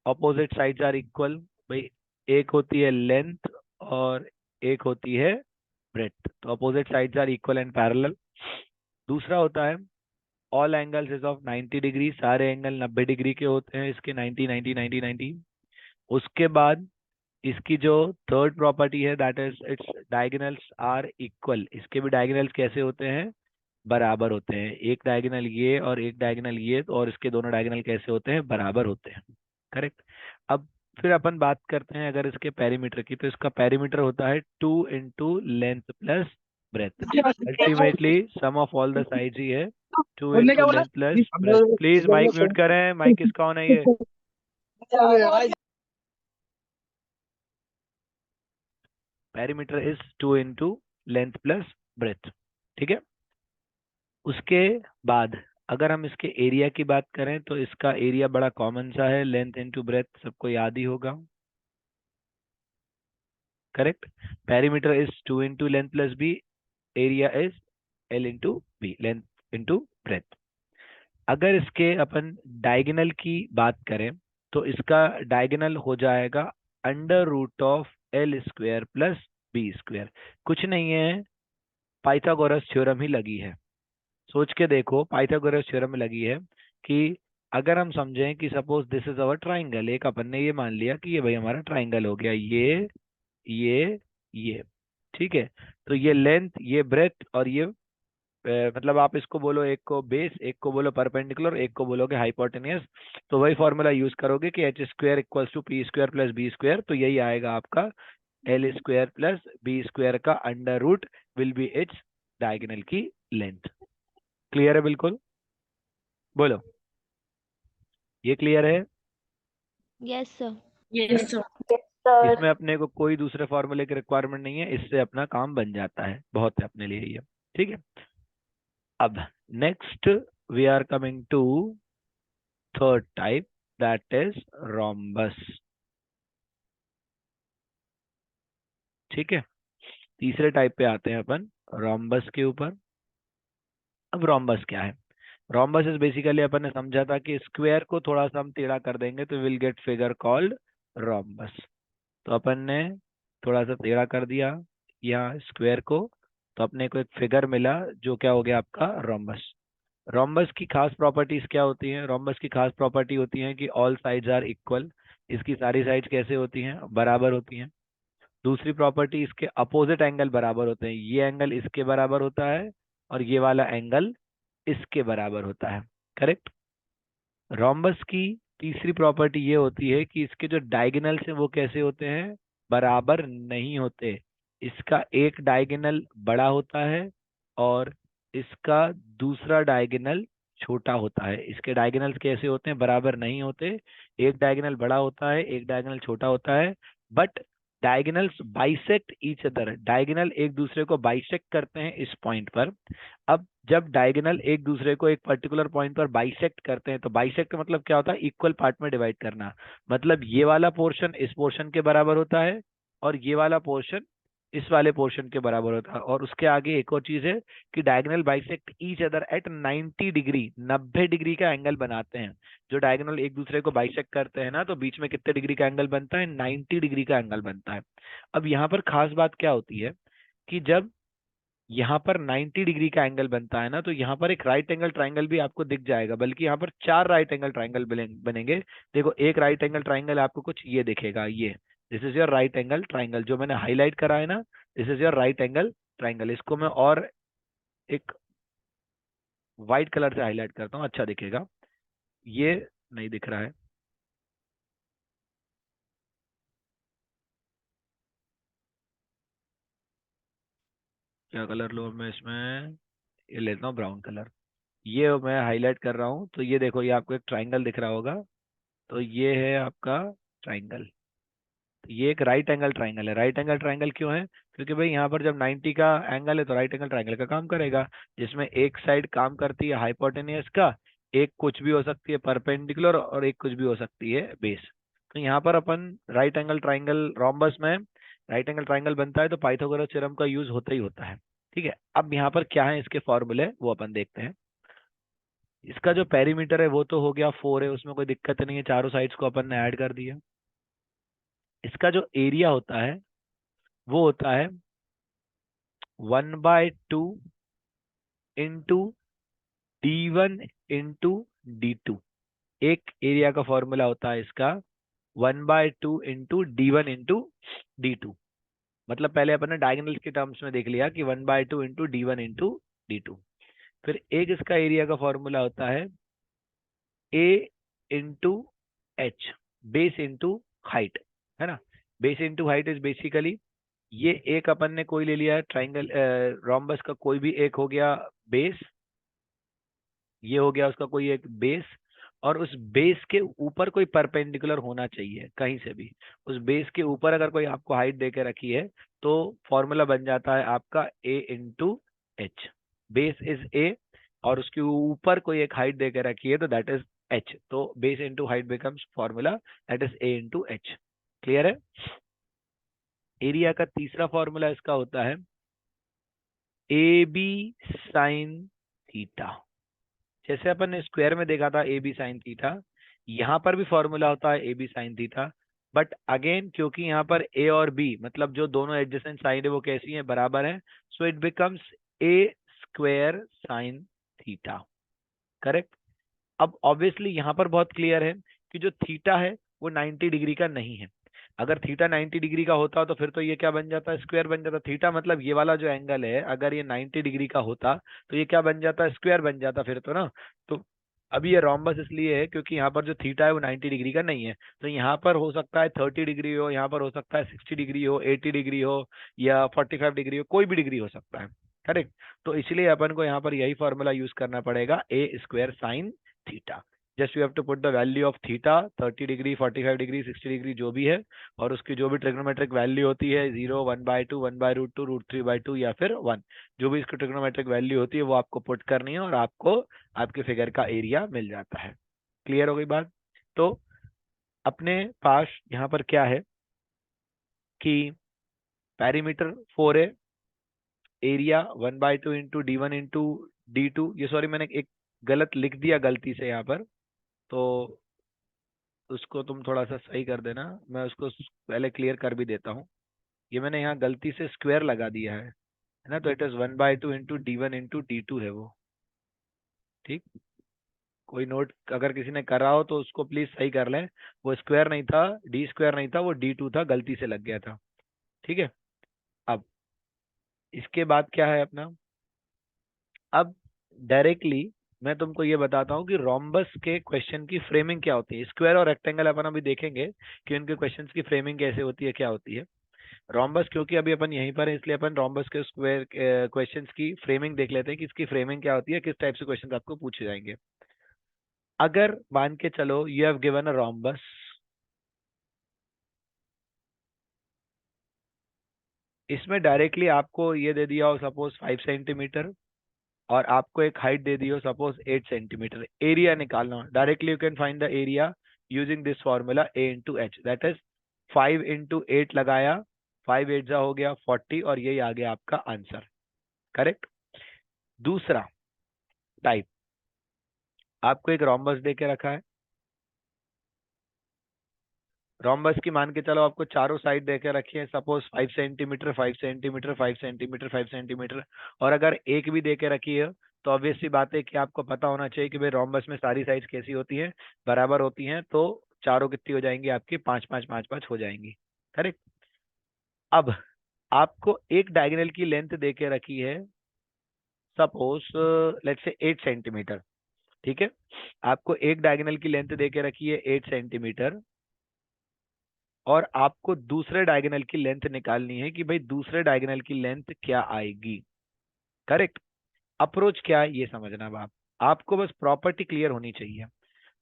opposite sides are equal. भाई एक होती है लेंथ और एक होती है ब्रेड्थ, तो opposite sides are equal and parallel. दूसरा होता है all angles is of 90 degree, सारे एंगल 90 डिग्री के होते हैं इसके, 90 90 90 90। उसके बाद इसकी जो थर्ड प्रॉपर्टी है that is its diagonals are equal. इसके भी डायगोनल्स कैसे होते हैं, बराबर होते हैं। एक डायगोनल ये और एक डायगोनल ये, और इसके दोनों डायगोनल कैसे होते हैं, बराबर होते हैं, करेक्ट। अब फिर अपन बात करते हैं अगर इसके पेरीमीटर की, तो इसका पेरीमीटर होता है 2 into length plus breadth. Ultimately sum of all the sides ही है 2 बोलने इंटू क्या बोला? Length plus breadth. Please mic mute करें, माइक किसका ऑन है ये। Perimeter is 2 into length plus breadth, ठीक है। उसके बाद अगर हम इसके एरिया की बात करें तो इसका एरिया बड़ा कॉमन सा है, लेंथ इंटू ब्रेथ सबको याद ही होगा, correct. Perimeter is 2 into length plus B, area is L into B, length into breadth. अगर इसके अपन डायगोनल की बात करें तो इसका डायगोनल हो जाएगा under root of L square plus B square. कुछ नहीं है, पाइथागोरस थ्योरम ही लगी है। सोच के देखो, पाइथागोरस थ्योरम में लगी है कि अगर हम समझें कि suppose this is our triangle, एक अपन ने ये मान लिया कि ये भाई हमारा ट्राइंगल हो गया, ये ये, ठीक है। तो ये लेंथ, ये ब्रेथ और ये मतलब आप इसको बोलो, एक को बेस, एक को बोलो परपेंडिकुलर, एक को बोलोगे हाइपोटेनियस। तो वही फॉर्मूला यूज करोगे कि H square equals to P square plus B square. तो यही आएगा आपका L square plus B square का under root will be its diagonal की लेंथ। क्लियर है बिल्कुल, बोलो ये क्लियर है। Yes sir. Yes sir. इसमें अपने को कोई दूसरे फॉर्मूले की रिक्वायरमेंट नहीं है, इससे अपना काम बन जाता है, बहुत है अपने लिए ये, ठीक है। अब next we are coming to third type that is rhombus, ठीक है। तीसरे टाइप पे आते हैं अपन रोम्बस के ऊपर। अब रोम्बस क्या है, रोम्बस इज बेसिकली अपन ने समझा था कि स्क्वायर को थोड़ा सा हम टेढ़ा कर देंगे तो will gate figure called rhombus. तो अपन ने थोड़ा सा टेढ़ा कर दिया यहाँ स्क्वायर को, तो अपने को एक फिगर मिला जो क्या हो गया आपका रोम्बस। रोम्बस की खास प्रॉपर्टीज क्या होती हैं, रोम्बस की खास प्रॉपर्टी होती है कि ऑल साइड्स आर इक्वल। इसकी सारी साइड्स कैसे होती हैं, बराबर होती हैं। दूसरी प्रॉपर्टी, इसके अपोजिट एंगल बराबर होते हैं, ये एंगल इसके बराबर होता है और ये वाला एंगल इसके बराबर होता है, करेक्ट। रोम्बस की तीसरी प्रॉपर्टी ये होती है कि इसके जो डायगोनल्स हैं वो कैसे होते हैं, बराबर नहीं होते। इसका एक डायगोनल बड़ा होता है और इसका दूसरा डायगोनल छोटा होता है। इसके डायगोनल्स कैसे होते हैं, बराबर नहीं होते। एक डायगोनल बड़ा होता है, एक डायगोनल छोटा होता है, but diagonals bisect each other, diagonal एक दूसरे को बाइसेक्ट करते हैं इस पॉइंट पर। अब जब डायगोनल एक दूसरे को एक पर्टिकुलर पॉइंट पर बाइसेक्ट करते हैं, तो बाइसेक्ट का मतलब क्या होता है, इक्वल पार्ट में डिवाइड करना। मतलब ये वाला पोर्शन इस पोर्शन के बराबर होता है और ये वाला पोर्शन इस वाले पोर्शन के बराबर होता है। और उसके आगे एक और चीज है कि diagonal bisect each other at 90 degree, 90 degree का एंगल बनाते हैं। जो डायगोनल एक दूसरे को बाइसेक्ट करते हैं ना, तो बीच में कितने डिग्री का एंगल बनता है, 90 डिग्री का एंगल बनता है। अब यहाँ पर खास बात क्या होती है कि जब यहाँ पर 90 डिग्री का एंगल बनता है ना, तो यहाँ पर एक राइट एंगल ट्राइंगल भी आपको दिख जाएगा, बल्कि यहाँ पर 4 राइट एंगल ट्राइंगल बनेंगे। देखो एक राइट एंगल ट्राइंगल आपको कुछ ये दिखेगा, ये this is your right angle triangle जो मैंने हाईलाइट करा है ना, this is your right angle triangle. इसको मैं और एक व्हाइट कलर से हाईलाइट करता हूँ, अच्छा दिखेगा। ये नहीं दिख रहा है, क्या कलर लूँ मैं इसमें? ये लेता हूँ ब्राउन कलर। ये मैं हाईलाइट कर रहा हूँ, तो ये देखो, ये आपको एक ट्राइंगल दिख रहा होगा। तो ये है आपका ट्राइंगल। तो ये एक राइट एंगल ट्राइंगल है। राइट एंगल ट्राइंगल क्यों है? क्योंकि भाई यहाँ पर जब 90 का एंगल है तो राइट एंगल ट्राइंगल का काम करेगा, जिसमें एक साइड काम करती है हाइपोटेनियस का, एक कुछ भी हो सकती है परपेंडिकुलर, और एक कुछ भी हो सकती है बेस। तो यहाँ पर अपन राइट एंगल ट्राइंगल रोम्बस में राइट एंगल ट्राइंगल बनता है तो पाइथागोरस थ्योरम का यूज होता ही होता है। ठीक है, अब यहाँ पर क्या है इसके फॉर्मूले वो अपन देखते हैं। इसका जो पेरीमीटर है वो तो हो गया 4 है, उसमें कोई दिक्कत नहीं है, चारों साइड्स को अपन ने ऐड कर दिया। इसका जो एरिया होता है वो होता है 1/2 इंटू D1 इंटू D2। एक एरिया का फॉर्मूला होता है इसका 1/2 इंटू D1 इंटू D2। मतलब पहले अपन ने डायगोनल्स के टर्म्स में देख लिया कि 1/2 इंटू D1 इंटू D2। फिर एक इसका एरिया का फॉर्मूला होता है A into H, base into height, है ना। Base into height is basically, ये एक अपन ने कोई ले लिया है ट्राइंगल रोम्बस का, कोई भी एक हो गया बेस, ये हो गया उसका कोई एक बेस, और उस बेस के ऊपर कोई परपेंडिकुलर होना चाहिए कहीं से भी। उस बेस के ऊपर अगर कोई आपको हाइट देके रखी है तो फॉर्मूला बन जाता है आपका A into H. Base is A और उसके ऊपर कोई एक हाइट देके रखी है तो दैट इज H। तो base into height becomes formula that is A into H. Clear है? एरिया का तीसरा फॉर्मूला इसका होता है AB साइन थीटा। जैसे अपन ने स्क्वायर में देखा था AB साइन थीटा, यहाँ पर भी फॉर्मूला होता है AB sine theta. But again क्योंकि यहाँ पर A और B मतलब जो दोनों एडजेसेंट साइड है वो कैसी हैं, बराबर है, सो it becomes A square sine theta. Correct. अब ऑब्वियसली यहाँ पर बहुत क्लियर है कि जो थीटा है वो 90 डिग्री का नहीं है। अगर थीटा 90 डिग्री का होता तो फिर तो ये क्या बन जाता है, स्क्वायर बन जाता। थीटा मतलब ये वाला जो एंगल है अगर ये 90 डिग्री का होता तो ये क्या बन जाता, स्क्वायर बन जाता फिर तो ना। तो अभी ये रोम्बस इसलिए है क्योंकि यहाँ पर जो थीटा है वो 90 डिग्री का नहीं है। तो यहाँ पर हो सकता है 30 डिग्री हो, यहाँ पर हो सकता है 60 डिग्री हो, 80 डिग्री हो, या 45 डिग्री हो, कोई भी डिग्री हो सकता है। करेक्ट। तो इसलिए अपन को यहाँ पर यही फॉर्मूला यूज करना पड़ेगा, A square sine theta. Just you have to put the value of theta, 30 degree, 45 degree, 60 degree जो भी है, और उसकी जो भी ट्रिग्नोमेट्रिक वैल्यू होती है 0, 1/2, 1/√2, √3/2 या फिर 1, जो भी इसकी ट्रिग्नोमेट्रिक वैल्यू होती है वो आपको पुट करनी है और आपको आपके फिगर का एरिया मिल जाता है। क्लियर हो गई बात? तो अपने पास यहाँ पर क्या है कि पेरीमीटर 4 है, area 1/2 into D1 into D2। ये सॉरी मैंने एक गलत लिख दिया गलती से यहाँ पर, तो उसको तुम थोड़ा सा सही कर देना, मैं उसको पहले क्लियर कर भी देता हूँ। ये मैंने यहाँ गलती से स्क्वायर लगा दिया है ना, तो it is 1/2 into D1 into D2 है वो। ठीक, कोई नोट अगर किसी ने करा हो तो उसको प्लीज सही कर लें। वो स्क्वायर नहीं था, D स्क्वायर नहीं था, वो D2 था, गलती से लग गया था। ठीक है। अब इसके बाद क्या है अपना, अब डायरेक्टली मैं तुमको ये बताता हूँ कि रोम्बस के क्वेश्चन की फ्रेमिंग क्या होती है। स्क्वायर और रेक्टेंगल अपन अभी देखेंगे कि उनके क्वेश्चंस की फ्रेमिंग कैसे होती है, क्या होती है। रोम्बस क्योंकि अभी अपन यहीं पर है इसलिए अपन रोम्बस के स्क्वायर क्वेश्चंस की फ्रेमिंग देख लेते हैं कि इसकी फ्रेमिंग क्या होती है, किस टाइप से क्वेश्चंस आपको पूछे जाएंगे। अगर मान के चलो you have given a rhombus, इसमें डायरेक्टली आपको ये दे दिया हो सपोज 5 सेंटीमीटर, और आपको एक हाइट दे दी हो सपोज 8 सेंटीमीटर। एरिया निकालना, directly you can find the area using this formula A into H, that is 5 into 8 लगाया, 5 8 जा हो गया 40, और यही आ गया आपका आंसर। करेक्ट। दूसरा टाइप, आपको एक रोम्बस दे के रखा है, रोम्बस की मान के चलो आपको चारों साइड देके रखी है suppose 5 centimetre, 5 centimetre, 5 centimetre, 5 centimetre, और अगर एक भी देके रखी है तो ऑब्वियस सी बात है कि आपको पता होना चाहिए कि भाई रोम्बस में सारी साइड्स कैसी होती हैं, बराबर होती हैं। तो चारों कितनी हो जाएंगी आपकी, 5 5 5 5 हो जाएंगी। करेक्ट। अब आपको एक डायगोनल की लेंथ देके रखी है सपोज लेट्स से 8 सेंटीमीटर। ठीक है, आपको एक डायगोनल की लेंथ देके रखी है 8 सेंटीमीटर, और आपको दूसरे डायगोनल की लेंथ निकालनी है कि भाई दूसरे डायगोनल की लेंथ क्या आएगी। करेक्ट। अप्रोच क्या है ये समझना अब आपको बस प्रॉपर्टी क्लियर होनी चाहिए।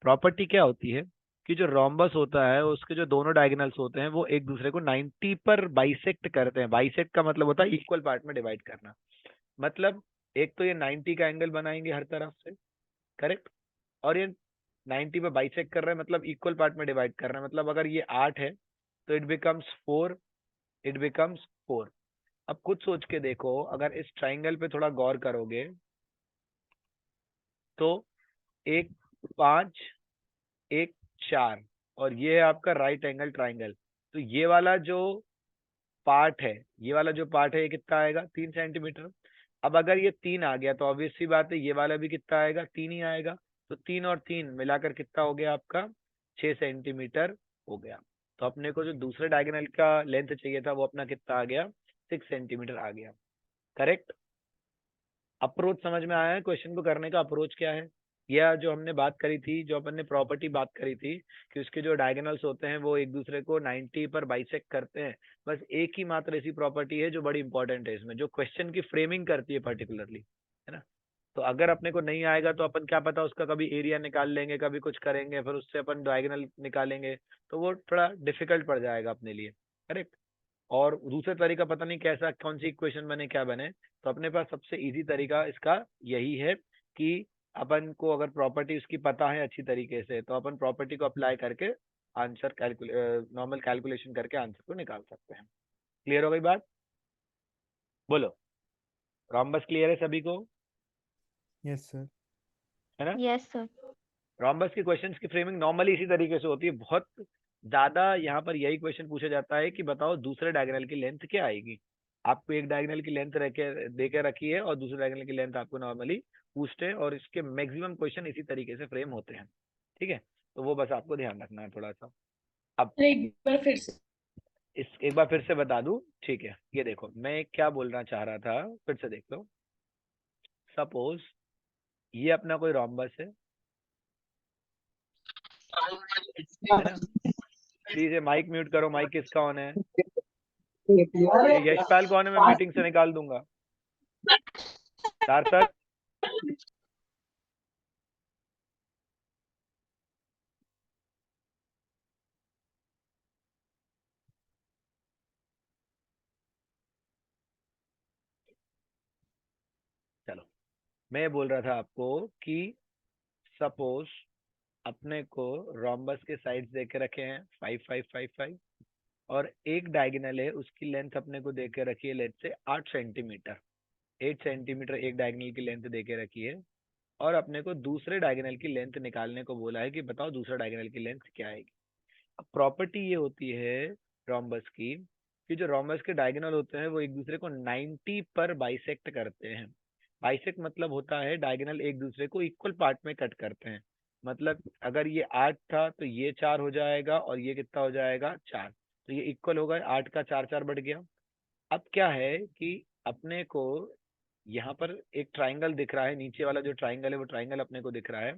प्रॉपर्टी क्या होती है कि जो रोम्बस होता है उसके जो दोनों डायगोनल्स होते हैं वो एक दूसरे को 90 पर बाइसेक्ट करते हैं। बाइसेक्ट का मतलब होता है इक्वल पार्ट में डिवाइड करना। मतलब एक तो ये 90 का एंगल बनाएंगे हर तरफ से, करेक्ट, और ये 90 पे बाइसेक्ट कर रहे हैं मतलब इक्वल पार्ट में डिवाइड कर रहे हैं। मतलब अगर ये 8 है तो इट बिकम्स 4, इट बिकम्स 4। अब खुद सोच के देखो, अगर इस ट्राइंगल पे थोड़ा गौर करोगे तो एक 5, एक 4, और ये है आपका राइट एंगल ट्राइंगल। तो ये वाला जो पार्ट है, ये वाला जो पार्ट है ये कितना आएगा, 3 सेंटीमीटर। अब अगर ये 3 आ गया तो ऑब्वियस सी बात है ये वाला भी कितना आएगा, 3 ही आएगा। तो 3 और 3 मिलाकर कितना हो गया आपका, 6 सेंटीमीटर हो गया। तो अपने को जो दूसरे डायगोनल का लेंथ चाहिए था वो अपना कितना आ गया, 6 सेंटीमीटर आ गया। करेक्ट। अप्रोच समझ में आया है क्वेश्चन को करने का अप्रोच क्या है? यह जो हमने बात करी थी, जो अपन ने प्रॉपर्टी बात करी थी कि उसके जो डायगोनल्स होते हैं वो एक दूसरे को 90 पर बाइसेक्ट करते हैं। बस एक ही मात्र ऐसी प्रॉपर्टी है जो बड़ी इंपॉर्टेंट है इसमें, जो क्वेश्चन की फ्रेमिंग करती है पर्टिकुलरली, है ना। तो अगर अपने को नहीं आएगा तो अपन क्या पता उसका कभी एरिया निकाल लेंगे, कभी कुछ करेंगे, फिर उससे अपन डायगोनल निकालेंगे, तो वो थोड़ा डिफिकल्ट पड़ जाएगा अपने लिए। करेक्ट। और दूसरा तरीका पता नहीं कैसा, कौन सी इक्वेशन बने क्या बने, तो अपने पास सबसे इजी तरीका इसका यही है कि अपन को अगर प्रॉपर्टी उसकी पता है अच्छी तरीके से तो अपन प्रॉपर्टी को अप्लाई करके आंसर नॉर्मल कैलकुलेशन करके आंसर को निकाल सकते हैं। क्लियर हो गई बात? बोलो, रॉम्बस क्लियर है सभी को? Yes sir. है ना। Yes sir. रॉम्बस की क्वेश्चंस की फ्रेमिंग नॉर्मली इसी तरीके से होती है। बहुत ज्यादा यहाँ पर यही क्वेश्चन पूछा जाता है कि बताओ दूसरे डायगोनल की लेंथ क्या आएगी। आपको एक डायगोनल की लेंथ दे के रखी है और दूसरे डायगोनल की लेंथ आपको नॉर्मली पूछते हैं, और इसके मैक्सिमम क्वेश्चन इसी तरीके से फ्रेम होते हैं। ठीक है, तो वो बस आपको ध्यान रखना है थोड़ा सा। अब एक बार फिर से। एक बार फिर से बता दूं, ठीक है। ये देखो मैं क्या बोलना चाह रहा था, फिर से देख लो। सपोज ये अपना कोई रॉम्बस है ना। प्लीज ये माइक म्यूट करो, माइक किसका ऑन है? ये यशपाल कौन है? मैं मीटिंग से निकाल दूंगा। सार्थक, चलो मैं बोल रहा था आपको कि सपोज अपने को रोम्बस के साइड्स देके रखे हैं 5 5 5 5, और एक डायगोनल है उसकी लेंथ अपने को देके रखी है लेट्स से 8 सेंटीमीटर। 8 सेंटीमीटर एक डायगोनल की लेंथ देके रखी है, और अपने को दूसरे डायगोनल की लेंथ निकालने को बोला है कि बताओ दूसरा डायगोनल की लेंथ क्या आएगी। अब प्रॉपर्टी ये होती है रोम्बस की कि जो रोम्बस के डायगोनल होते हैं वो एक दूसरे को 90 पर बाइसेक्ट करते हैं। बाइसेक्ट मतलब होता है डायगोनल एक दूसरे को इक्वल पार्ट में कट करते हैं। मतलब अगर ये 8 था तो ये 4 हो जाएगा, और ये कितना हो जाएगा, 4। तो ये इक्वल होगा, 8 का 4 4 बढ़ गया। अब क्या है कि अपने को यहाँ पर एक ट्राइंगल दिख रहा है, नीचे वाला जो ट्राइंगल है वो ट्राइंगल अपने को दिख रहा है।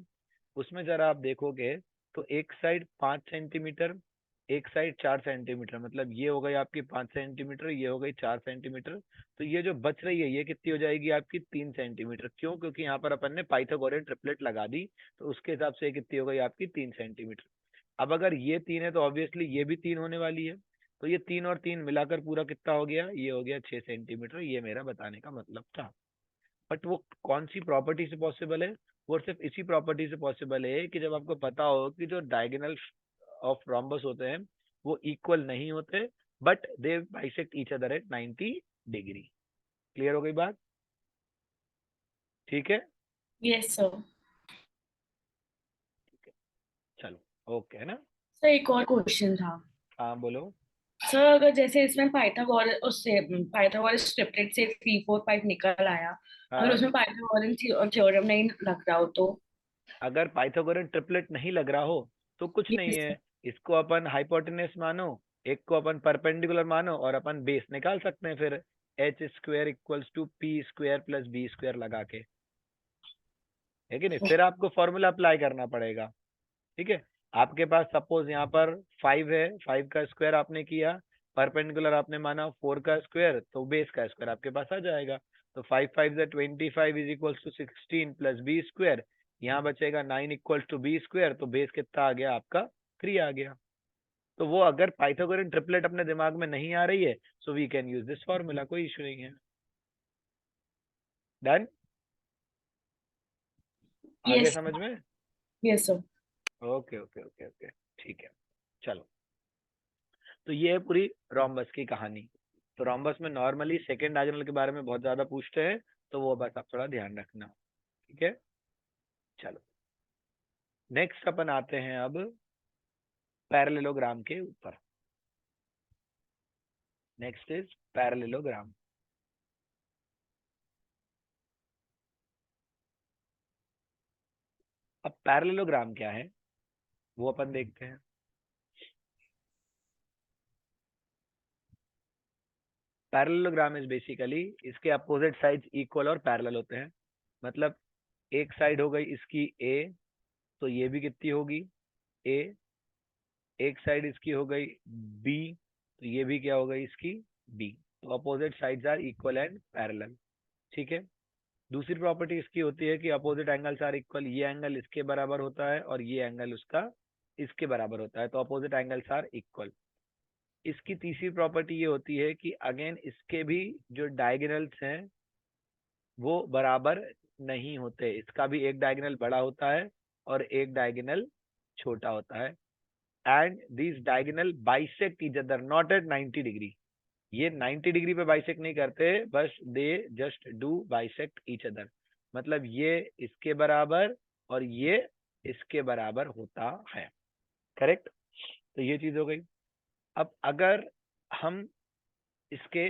उसमें जरा आप देखोगे तो एक साइड 5 सेंटीमीटर, एक साइड 4 सेंटीमीटर, मतलब ये हो गई आपकी 5 सेंटीमीटर, ये हो गई 4 सेंटीमीटर। तो ये जो बच रही है ये कितनी हो जाएगी आपकी, 3 सेंटीमीटर। क्यों? क्योंकि यहाँ पर अपन ने पाइथागोरियन ट्रिपलेट लगा दी, तो उसके हिसाब से ये कितनी हो गई आपकी, 3 सेंटीमीटर। अब अगर ये 3 है तो ऑब्वियसली ये भी 3 होने वाली है। तो ये 3 और 3 मिलाकर पूरा कितना हो गया, ये हो गया 6 सेंटीमीटर। ये मेरा बताने का मतलब था। बट वो कौन सी प्रॉपर्टी से पॉसिबल है? वो सिर्फ इसी प्रॉपर्टी से पॉसिबल है कि जब आपको पता हो कि जो डायगोनल ऑफ रोम्बस होते हैं वो इक्वल नहीं होते, but they bisect each other at 90 degree. Clear हो गई बात? ठीक है, यस सर। चलो ओके है ना। सर एक और क्वेश्चन था। हाँ बोलो। सर अगर जैसे इसमें पाइथागोरस ट्रिपलेट से 3 4 5 निकल आया, अगर हाँ, उसमें पाइथागोरन थ्योरम नहीं लग रहा हो तो? अगर पाइथागोरन ट्रिपलेट नहीं लग रहा हो तो कुछ नहीं Yes, है। sir. इसको अपन हाइपोटेनस मानो, एक को अपन परपेंडिकुलर मानो, और अपन बेस निकाल सकते हैं फिर H square equals to P square plus B square लगा के, है कि नहीं? फिर आपको फॉर्मूला अप्लाई करना पड़ेगा। ठीक है, आपके पास सपोज यहाँ पर 5 है, 5 का स्क्वायर आपने किया, परपेंडिकुलर आपने माना 4 का स्क्वायर, तो बेस का स्क्वायर आपके पास आ जाएगा। तो 5 5 25 is equals to 16 plus B square, यहाँ बचेगा 9 इक्वल्स टू बी स्क्वायर, तो बेस कितना आ गया आपका 3 आ गया। तो वो अगर पाइथागोरन ट्रिपलेट अपने दिमाग में नहीं आ रही है, so we can use this formula, कोई इशू नहीं है। डन, आगे यस समझ में? Yes sir. Okay okay okay okay, ठीक है। चलो, तो ये है पूरी रोम्बस की कहानी। तो रोम्बस में नॉर्मली सेकेंड डायगोनल के बारे में बहुत ज्यादा पूछते हैं, तो वो बस आप थोड़ा ध्यान रखना, ठीक है। चलो, नेक्स्ट अपन आते हैं अब पैरेललोग्राम के ऊपर। Next is parallelogram. अब पैरेललोग्राम क्या है वो अपन देखते हैं। पैरेललोग्राम इज बेसिकली इसके अपोजिट साइड्स इक्वल और पैरेलल होते हैं। मतलब एक साइड हो गई इसकी ए, तो ये भी कितनी होगी ए। एक साइड इसकी हो गई बी, तो ये भी क्या हो गई इसकी बी। तो opposite sides are equal and parallel, ठीक है। दूसरी प्रॉपर्टी इसकी होती है कि अपोजिट एंगल्स आर इक्वल, ये एंगल इसके बराबर होता है और ये एंगल उसका इसके बराबर होता है, तो अपोजिट एंगल्स आर इक्वल। इसकी तीसरी प्रॉपर्टी ये होती है कि अगेन इसके भी जो डायगोनल्स हैं वो बराबर नहीं होते। इसका भी एक डायगोनल बड़ा होता है और एक डायगोनल छोटा होता है। And this diagonal bisect each other not at 90 degree. ये 90 डिग्री पे बाइसेक्ट नहीं करते, बस they just do bisect each other. मतलब ये इसके बराबर और ये इसके बराबर होता है, करेक्ट। तो ये चीज हो गई। अब अगर हम इसके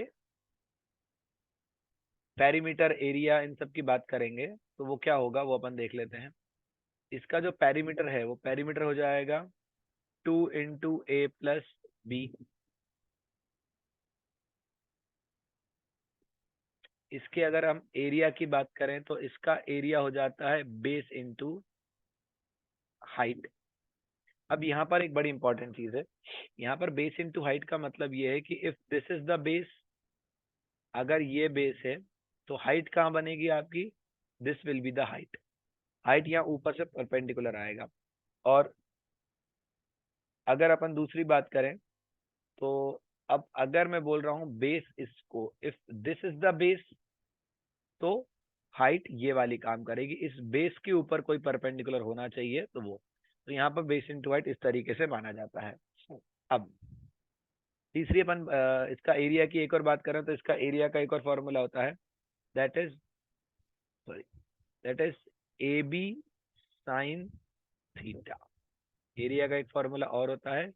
पेरीमीटर, एरिया, इन सब की बात करेंगे तो वो क्या होगा वो अपन देख लेते हैं। इसका जो पेरीमीटर है वो पेरीमीटर हो जाएगा 2 इंटू ए प्लस बी। इसके अगर हम एरिया की बात करें तो इसका एरिया हो जाता है बेस इंटू हाइट। अब यहाँ पर एक बड़ी इंपॉर्टेंट चीज है, यहाँ पर बेस इंटू हाइट का मतलब ये है कि if this is the base, अगर ये बेस है तो हाइट कहाँ बनेगी आपकी, this will be the height. Height यहाँ ऊपर से परपेंडिकुलर आएगा। और अगर अपन दूसरी बात करें तो अब अगर मैं बोल रहा हूँ बेस इसको, if this is the base, तो हाइट ये वाली काम करेगी। इस बेस के ऊपर कोई परपेंडिकुलर होना चाहिए तो वो, तो यहाँ पर बेस इंटू हाइट इस तरीके से माना जाता है। अब तीसरी अपन इसका एरिया की एक और बात करें तो इसका एरिया का एक और फॉर्मूला होता है, that is A B sine theta. Area का एक फॉर्मूला और होता है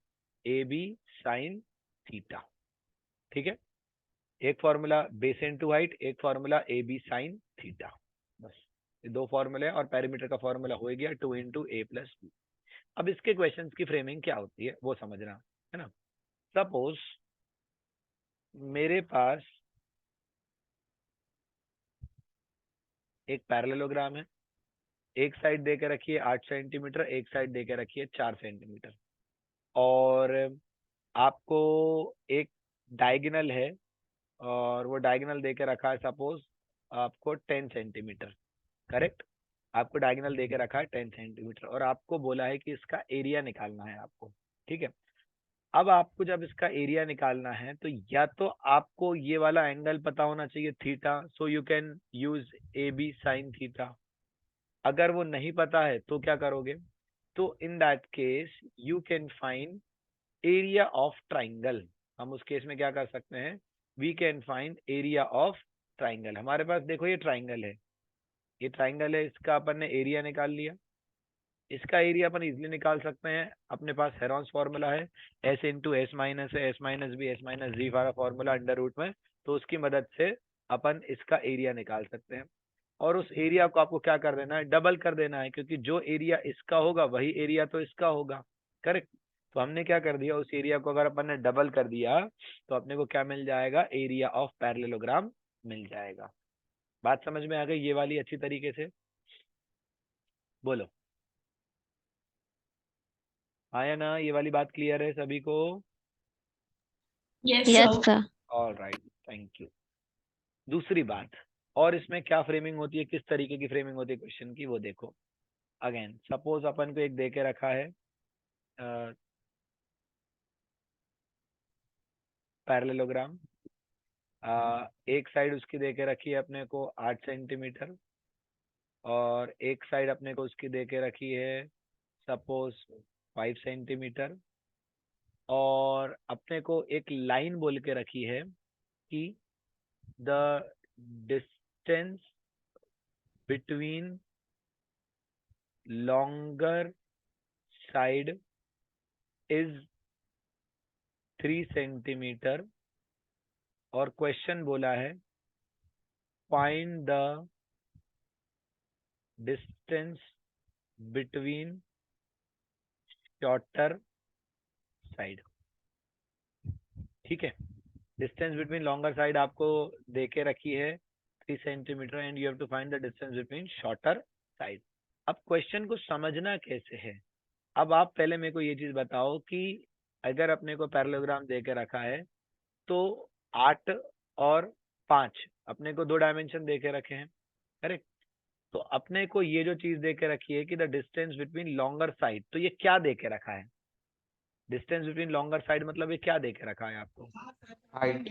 ए बी साइन थीटा, ठीक है। एक फॉर्मूला बेस इंटू हाइट, एक formula A B sine theta, बस ये दो फॉर्मूले और पेरीमीटर का फॉर्मूला हो गया 2 इंटू ए प्लस बी। अब इसके क्वेश्चंस की फ्रेमिंग क्या होती है वो समझना है ना। सपोज मेरे पास एक पैरेललोग्राम है, एक साइड दे के रखिए 8 सेंटीमीटर, एक साइड दे के रखिए 4 सेंटीमीटर, और आपको एक डायगोनल है और वो डायगोनल दे के रखा है सपोज आपको 10 सेंटीमीटर, करेक्ट। आपको डायगोनल दे के रखा है 10 सेंटीमीटर और आपको बोला है कि इसका एरिया निकालना है आपको, ठीक है। अब आपको जब इसका एरिया निकालना है तो या तो आपको ये वाला एंगल पता होना चाहिए theta, so you can use A B sine theta. अगर वो नहीं पता है तो क्या करोगे, तो in that case you can find area of triangle. हम उस केस में क्या कर सकते हैं, we can find area of triangle. हमारे पास देखो ये ट्राइंगल है, ये ट्राइंगल है, इसका अपन ने एरिया निकाल लिया। इसका एरिया अपन इजिली निकाल सकते हैं, अपने पास हेरॉन्स फॉर्मूला है, एस इंटू एस माइनस है, S minus B S minus G वाला फॉर्मूला अंडर रूट में, तो उसकी मदद से अपन इसका एरिया निकाल सकते हैं। और उस एरिया को आपको क्या कर देना है, डबल कर देना है, क्योंकि जो एरिया इसका होगा वही एरिया तो इसका होगा, करेक्ट। तो हमने क्या कर दिया, उस एरिया को अगर अपन ने डबल कर दिया तो अपने को क्या मिल जाएगा, एरिया ऑफ पैरेललोग्राम मिल जाएगा। बात समझ में आ गई ये वाली अच्छी तरीके से, बोलो आया ना, ये वाली बात क्लियर है सभी को? Yes Yes, sir. sir. All right, thank you. दूसरी बात, और इसमें क्या फ्रेमिंग होती है, किस तरीके की फ्रेमिंग होती है क्वेश्चन की, वो देखो। अगेन सपोज अपन को एक दे के रखा है पैरेललोग्राम, एक साइड उसकी दे के रखी है अपने को 8 सेंटीमीटर, और एक साइड अपने को उसकी दे के रखी है सपोज 5 सेंटीमीटर, और अपने को एक लाइन बोल के रखी है कि the distance between longer side is 3 centimetre, और क्वेश्चन बोला है find the distance between shorter side. ठीक है, डिस्टेंस बिटवीन लॉन्गर साइड आपको देके रखी है 3 centimetre, and you have to find the distance between shorter side. अब क्वेश्चन को समझना कैसे है, अब आप पहले मेरे को ये चीज बताओ कि अगर अपने को पैरेललोग्राम दे के रखा है तो 8 और 5 अपने को 2 डायमेंशन दे के रखे हैं, करेक्ट। तो अपने को ये जो चीज दे के रखी है कि the distance between longer side, तो ये क्या दे के रखा है? डिस्टेंस बिटवीन लॉन्गर साइड मतलब ये क्या दे के रखा है आपको? हाइट।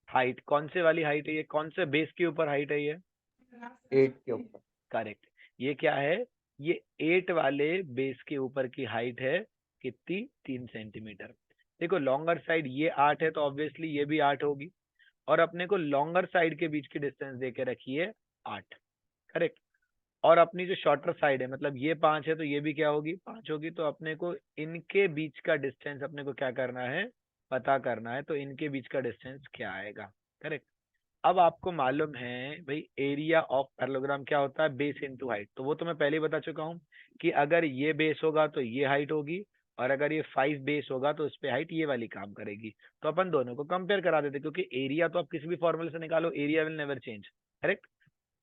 हाइट। कौन से वाली हाइट है ये, कौन से बेस के ऊपर हाइट है ये? 8 के ऊपर। करेक्ट। ये क्या है? ये 8 वाले बेस के ऊपर की हाइट है कितनी? 3 सेंटीमीटर। देखो लॉन्गर साइड ये 8 है तो ऑब्वियसली ये भी 8 होगी, और अपने को लॉन्गर साइड के बीच की डिस्टेंस दे के रखी है 8, करेक्ट। और अपनी जो शॉर्टर साइड है मतलब ये 5 है तो ये भी क्या होगी? 5 होगी। तो अपने को इनके बीच का डिस्टेंस अपने को क्या करना है? पता करना है। तो इनके बीच का डिस्टेंस क्या आएगा? करेक्ट। अब आपको मालूम है भाई एरिया ऑफ पैरेललोग्राम क्या होता है? Base into height. तो वो तो मैं पहले ही बता चुका हूँ कि अगर ये बेस होगा तो ये हाइट होगी, और अगर ये 5 बेस होगा तो उस पे हाइट ये वाली काम करेगी। तो अपन दोनों को कंपेयर करा देते, क्योंकि एरिया तो आप किसी भी फॉर्मूले से निकालो, area will never change, correct.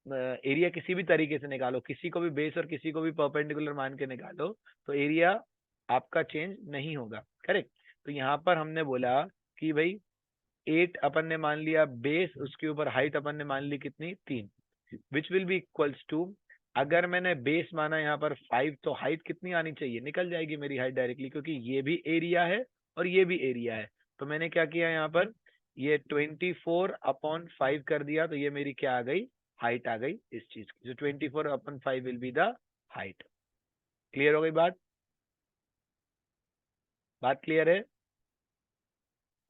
Area किसी भी तरीके से निकालो, किसी को भी बेस और किसी को भी परपेंडिकुलर मान के निकालो, तो एरिया आपका चेंज नहीं होगा, करेक्ट। तो यहाँ पर हमने बोला कि भाई 8 अपन ने मान लिया बेस, उसके ऊपर हाइट अपन ने मान ली कितनी? 3, which will be equals to, अगर मैंने बेस माना यहाँ पर 5 तो हाइट कितनी आनी चाहिए? निकल जाएगी मेरी हाइट डायरेक्टली, क्योंकि ये भी एरिया है और ये भी एरिया है। तो मैंने क्या किया यहाँ पर, ये 24/5 कर दिया, तो ये मेरी क्या आ गई? हाइट आ गई इस चीज की। जो 24/5 will be the height. Clear हो गई बात? बात क्लियर है?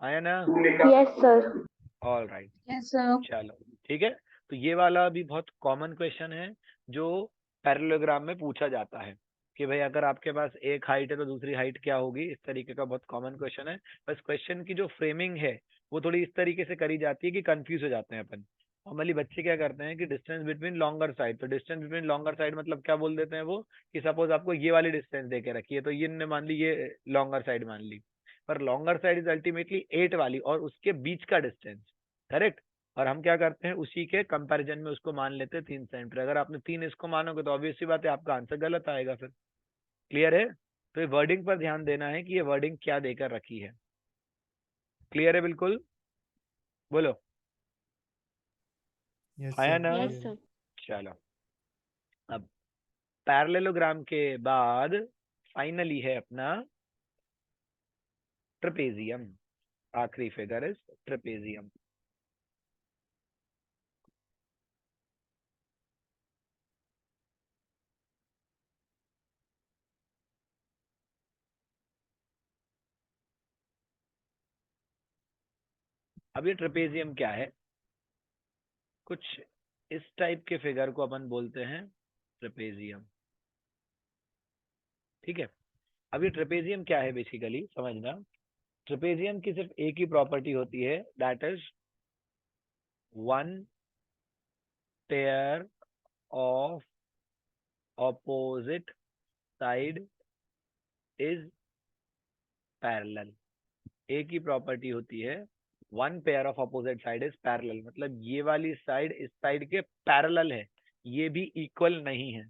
आया ना? Yes sir. All right, yes sir. चलो ठीक है। तो ये वाला भी बहुत कॉमन क्वेश्चन है जो पैरेललोग्राम में पूछा जाता है कि भाई अगर आपके पास एक हाइट है तो दूसरी हाइट क्या होगी। इस तरीके का बहुत कॉमन क्वेश्चन है। बस क्वेश्चन की जो फ्रेमिंग है वो थोड़ी इस तरीके से करी जाती है कि कंफ्यूज हो जाते हैं अपन। नॉर्मली बच्चे क्या करते हैं कि डिस्टेंस बिटवीन लॉन्गर साइड, तो डिस्टेंस बिटवीन लॉन्गर साइड मतलब क्या बोल देते हैं वो, कि सपोज आपको ये वाली डिस्टेंस दे के रखी है तो ये ने मान ली ये लॉन्गर साइड मान ली, पर लॉन्गर साइड इज अल्टीमेटली 8 वाली और उसके बीच का डिस्टेंस, करेक्ट। और हम क्या करते हैं उसी के कंपैरिजन में उसको मान लेते हैं 3 सेंटीमीटर। अगर आपने 3 इसको मानोगे तो ऑब्वियस सी बात है आपका आंसर गलत आएगा फिर। क्लियर है? तो ये वर्डिंग पर ध्यान देना है कि ये वर्डिंग क्या देकर रखी है। क्लियर है बिल्कुल? बोलो Yes, आया sir. ना? Yes Clear. सर। चलो अब पैरेललोग्राम के बाद फाइनली है अपना ट्रेपेजियम। आखिरी फिगर इज ट्रेपेजियम। अब ये ट्रेपेजियम क्या है? कुछ इस टाइप के फिगर को अपन बोलते हैं ट्रेपेजियम। ठीक है। अब ये ट्रेपेजियम क्या है बेसिकली समझना। ट्रेपेजियम की सिर्फ एक ही प्रॉपर्टी होती है, that is one pair of opposite side is parallel. एक ही प्रॉपर्टी होती है, one pair of opposite side is parallel, मतलब ये वाली साइड इस साइड के पैरेलल है, ये भी इक्वल नहीं है,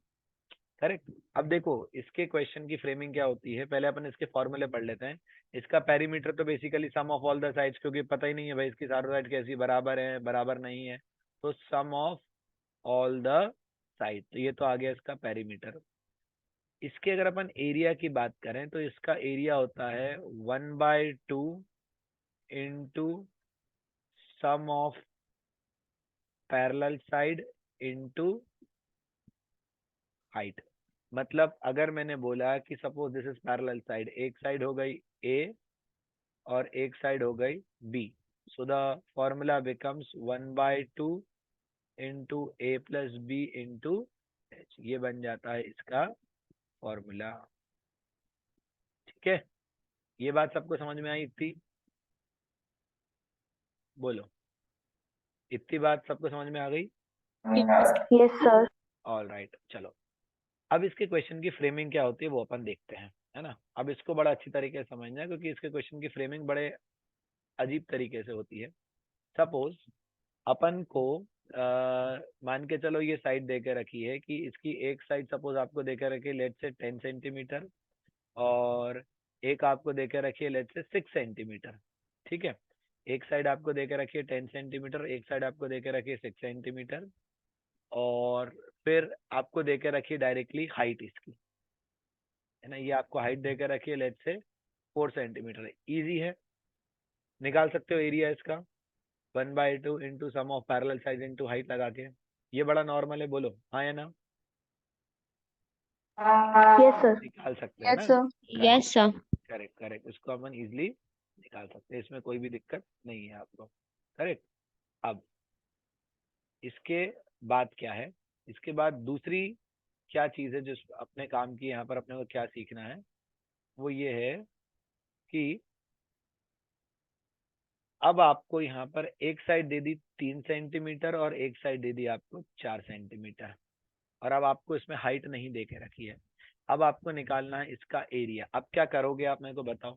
करेक्ट। अब देखो इसके क्वेश्चन की फ्रेमिंग क्या होती है, पहले अपन इसके फॉर्मूले पढ़ लेते हैं। इसका पेरीमीटर तो basically sum of all the sides, क्योंकि पता ही नहीं है भाई इसकी सारी साइड कैसी बराबर है बराबर नहीं है, तो सम ऑफ ऑल द साइड। तो ये तो आ गया इसका पेरीमीटर। इसके अगर अपन एरिया की बात करें तो इसका एरिया होता है 1/2 into sum of parallel side into height. मतलब अगर मैंने बोला कि suppose this is parallel side, एक साइड हो गई ए और एक साइड हो गई B, so the formula becomes 1/2 into A plus B into H. ये बन जाता है इसका फॉर्मूला। ठीक है, ये बात सबको समझ में आई थी? बोलो, इतनी बात सबको समझ में आ गई? Yes sir. ऑल राइट, चलो अब इसके क्वेश्चन की फ्रेमिंग क्या होती है वो अपन देखते हैं, है ना। अब इसको बड़ा अच्छी तरीके से समझना है क्योंकि इसके क्वेश्चन की फ्रेमिंग बड़े अजीब तरीके से होती है। सपोज अपन को मान के चलो ये साइड दे के रखी है कि इसकी एक साइड सपोज आपको दे के रखी है लेट से 10 सेंटीमीटर और एक आपको दे के रखी है लेट से 6 सेंटीमीटर। ठीक है, एक साइड आपको दे के रखी है 10 सेंटीमीटर, एक साइड आपको दे के रखी है 6 सेंटीमीटर, और फिर आपको दे के रखी है डायरेक्टली हाइट इसकी, है ना। ये आपको हाइट दे के रखी है लेट से 4 सेंटीमीटर। इजी है, निकाल सकते हो एरिया इसका 1/2 into sum of parallel side into height लगा के। ये बड़ा नॉर्मल है, बोलो हाँ या ना। Yes sir. निकाल सकते हैं ना। Yes sir. Yes sir. Correct correct, इसको अपन इजिली निकाल सकते हैं, इसमें कोई भी दिक्कत नहीं है आपको। करेक्ट। अब इसके बाद क्या है, इसके बाद दूसरी क्या चीज है जो अपने काम की यहाँ पर अपने को क्या सीखना है, वो ये है कि अब आपको यहाँ पर एक साइड दे दी 3 सेंटीमीटर और एक साइड दे दी आपको 4 सेंटीमीटर, और अब आपको इसमें हाइट नहीं दे के रखी है। अब आपको निकालना है इसका एरिया। अब क्या करोगे आप मेरे को बताओ,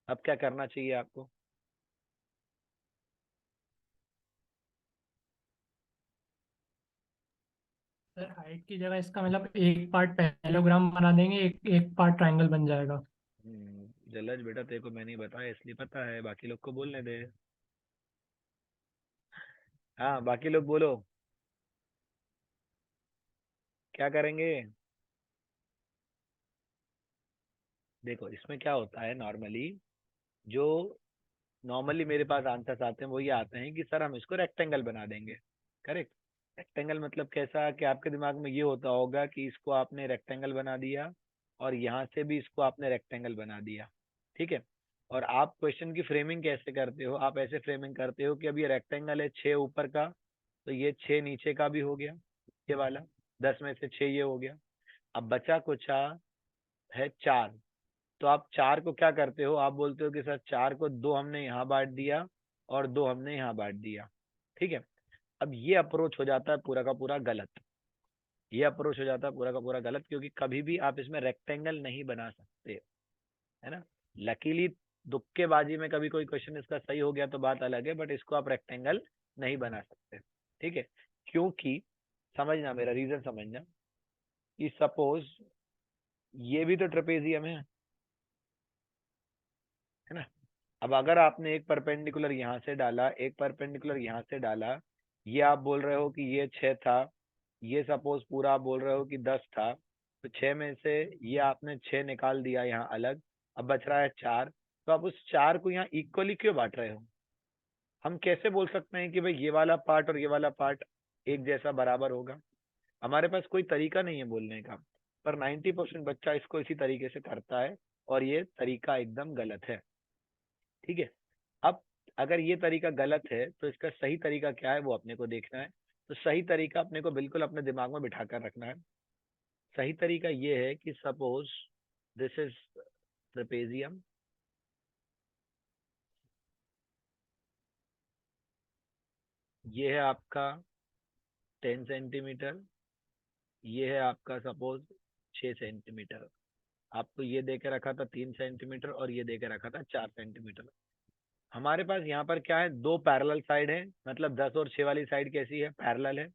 अब क्या करना चाहिए आपको? सर हाइट की जगह इसका मतलब एक पार्ट पैरेललोग्राम बना देंगे, एक पार्ट ट्रायंगल बन जाएगा। जलज बेटा तेरे को मैंने ही बताया इसलिए पता है, बाकी लोग को बोलने दे। हाँ बाकी लोग बोलो, क्या करेंगे? देखो इसमें क्या होता है, जो नॉर्मली मेरे पास आंसर्स आते हैं वो ये आते हैं कि सर हम इसको रेक्टेंगल बना देंगे। करेक्ट। रेक्टेंगल मतलब कैसा कि आपके दिमाग में ये होता होगा कि इसको आपने रेक्टेंगल बना दिया और यहाँ से भी इसको आपने रेक्टेंगल बना दिया। ठीक है, और आप क्वेश्चन की फ्रेमिंग कैसे करते हो, आप ऐसे फ्रेमिंग करते हो कि अब ये रेक्टेंगल है 6 ऊपर का, तो ये 6 नीचे का भी हो गया, ये वाला 10 में से 6 ये हो गया। अब बचा कुचा है 4, तो आप 4 को क्या करते हो, आप बोलते हो कि सर 4 को 2 हमने यहाँ बांट दिया और 2 हमने यहाँ बांट दिया। ठीक है, अब ये अप्रोच हो जाता है पूरा का पूरा गलत, ये अप्रोच हो जाता है पूरा का पूरा गलत, क्योंकि कभी भी आप इसमें रेक्टेंगल नहीं बना सकते, है ना। लकीली दुक्केबाजी में कभी कोई क्वेश्चन इसका सही हो गया तो बात अलग है, बट इसको आप रेक्टेंगल नहीं बना सकते। ठीक है, क्योंकि समझना, मेरा रीजन समझना कि सपोज ये भी तो ट्रेपेजियम है ना। अब अगर आपने एक परपेंडिकुलर यहाँ से डाला, एक परपेंडिकुलर यहाँ से डाला, ये आप बोल रहे हो कि ये 6 था, ये सपोज पूरा आप बोल रहे हो कि 10 था, तो 6 में से ये आपने 6 निकाल दिया यहाँ अलग, अब बच रहा है 4, तो आप उस 4 को यहाँ इक्वली क्यों बांट रहे हो? हम कैसे बोल सकते हैं कि भाई ये वाला पार्ट और ये वाला पार्ट एक जैसा बराबर होगा? हमारे पास कोई तरीका नहीं है बोलने का, पर 90% बच्चा इसको इसी तरीके से करता है और ये तरीका एकदम गलत है। ठीक है, अब अगर ये तरीका गलत है तो इसका सही तरीका क्या है वो अपने को देखना है। तो सही तरीका अपने को बिल्कुल अपने दिमाग में बिठा कर रखना है। सही तरीका ये है कि सपोज दिस इज ट्रेपेजियम, ये है आपका 10 सेंटीमीटर, ये है आपका सपोज 6 सेंटीमीटर, आपको ये दे के रखा था 3 सेंटीमीटर और ये दे के रखा था 4 सेंटीमीटर। हमारे पास यहाँ पर क्या है, 2 पैरेलल साइड है, मतलब 10 और 6 वाली साइड कैसी है, पैरेलल है,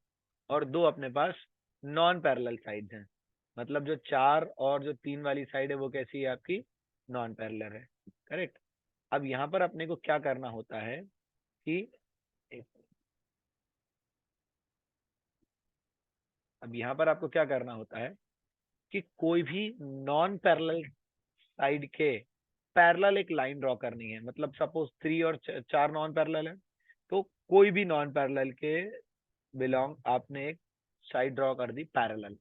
और 2 अपने पास नॉन पैरेलल साइड हैं, मतलब जो 4 और जो 3 वाली साइड है वो कैसी है आपकी, नॉन पैरेलल है। करेक्ट। अब यहाँ पर अपने को क्या करना होता है कि अब यहाँ पर आपको क्या करना होता है कि कोई भी नॉन पैरेलल साइड के पैरेलल एक लाइन ड्रॉ करनी है। मतलब सपोज 3 और 4 नॉन पैरेलल है, तो कोई भी नॉन पैरेलल के बिलोंग आपने एक साइड ड्रॉ कर दी पैरेलल।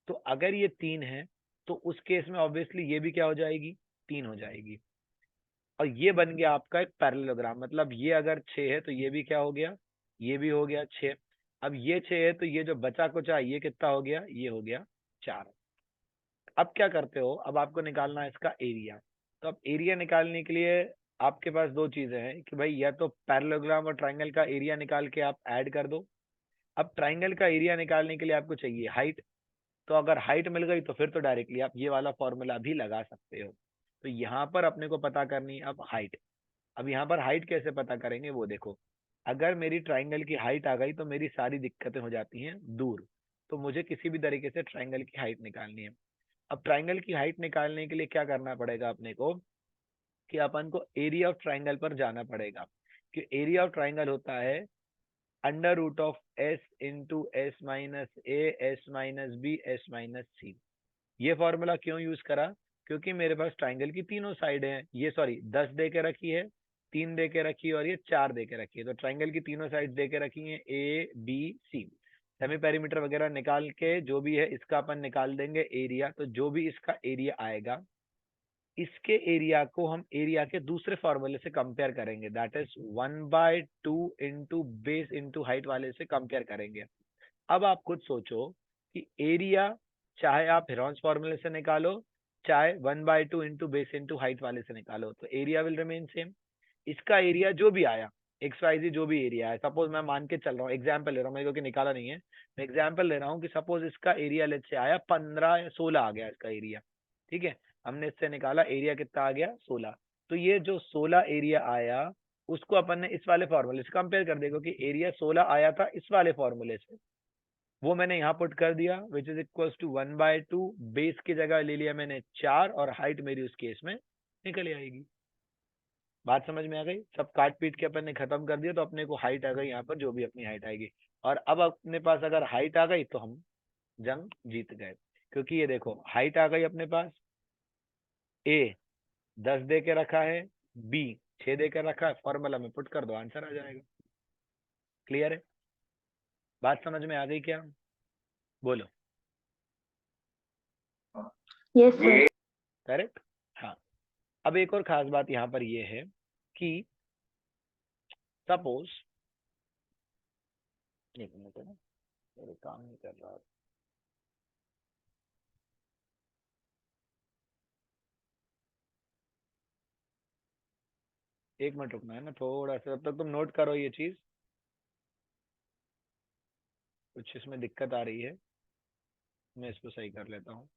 तो अगर ये 3 है तो उस केस में ऑब्वियसली ये भी क्या हो जाएगी, 3 हो जाएगी। और ये बन गया आपका एक पैरेललोग्राम। मतलब ये अगर 6 है तो ये भी क्या हो गया, ये भी हो गया 6। अब ये 6 है तो ये जो बचा कुचा ये कितना हो गया, ये हो गया 4। अब क्या करते हो, अब आपको निकालना है इसका एरिया। तो अब एरिया निकालने के लिए आपके पास दो चीजें हैं कि भाई या तो पैरेललोग्राम और ट्राइंगल का एरिया निकाल के आप ऐड कर दो। अब ट्राइंगल का एरिया निकालने के लिए आपको चाहिए हाइट। तो अगर हाइट मिल गई तो फिर तो डायरेक्टली आप ये वाला फॉर्मूला भी लगा सकते हो। तो यहाँ पर अपने को पता करनी है अब हाइट। अब यहाँ पर हाइट कैसे पता करेंगे वो देखो। अगर मेरी ट्राइंगल की हाइट आ गई तो मेरी सारी दिक्कतें हो जाती हैं दूर। तो मुझे किसी भी तरीके से ट्राइंगल की हाइट निकालनी है। अब ट्राइंगल की हाइट निकालने के लिए क्या करना पड़ेगा अपने को कि अपन को एरिया ऑफ ट्राइंगल पर जाना पड़ेगा। कि एरिया ऑफ ट्राइंगल होता है under root of S into S minus A S minus B S minus C. ये फॉर्मूला क्यों यूज करा, क्योंकि मेरे पास ट्राइंगल की तीनों साइड हैं। ये सॉरी 10 दे के रखी है, 3 दे के रखी है और ये 4 दे के रखी है। तो ट्राइंगल की तीनों साइड दे के रखी है A B C. Semi perimeter वगैरह निकाल के जो भी है इसका अपन निकाल देंगे एरिया। तो जो भी इसका एरिया आएगा इसके एरिया को हम एरिया के दूसरे फॉर्मूले से कंपेयर करेंगे। That is 1/2 into base into height वाले से कंपेयर करेंगे। अब आप खुद सोचो कि एरिया चाहे आप हेरॉन्स फॉर्मूले से निकालो चाहे 1/2 इंटू बेस इंटू हाइट वाले से निकालो, तो एरिया विल रिमेन सेम। इसका एरिया जो भी आया XYZ जो भी एरिया है, सपोज मैं मान के चल रहा हूँ, एग्जाम्पल ले रहा हूँ, मैं क्योंकि निकाला नहीं है, मैं एग्जाम्पल ले रहा हूँ कि सपोज इसका एरिया लेट से आया 15 या 16 आ गया इसका एरिया। ठीक है, हमने इससे निकाला एरिया कितना आ गया 16। तो ये जो 16 एरिया आया उसको अपन ने इस वाले फॉर्मूले से कंपेयर कर दिया, क्योंकि एरिया 16 आया था इस वाले फॉर्मूले से, वो मैंने यहाँ पुट कर दिया which is equal to 1/2। Base की जगह ले लिया मैंने 4 और हाइट मेरी उस केस में निकल आएगी। बात समझ में आ गई? सब काट पीट के अपन ने खत्म कर दिया तो अपने को हाइट आ गई यहाँ पर, जो भी अपनी हाइट आएगी। और अब अपने पास अगर हाइट आ गई तो हम जंग जीत गए, क्योंकि ये देखो हाइट आ गई अपने पास। ए 10 दे के रखा है, बी 6 दे के रखा है, फॉर्मूला में पुट कर दो आंसर आ जाएगा। क्लियर है? बात समझ में आ गई क्या? बोलो। Yes sir. करेक्ट। हाँ, अब एक और खास बात यहाँ पर ये है कि सपोज, एक मिनट है ना, मेरे काम नहीं कर रहा। एक मिनट रुकना है ना थोड़ा सा, तब तक तुम नोट करो ये चीज। कुछ इसमें दिक्कत आ रही है, मैं इसको सही कर लेता हूँ।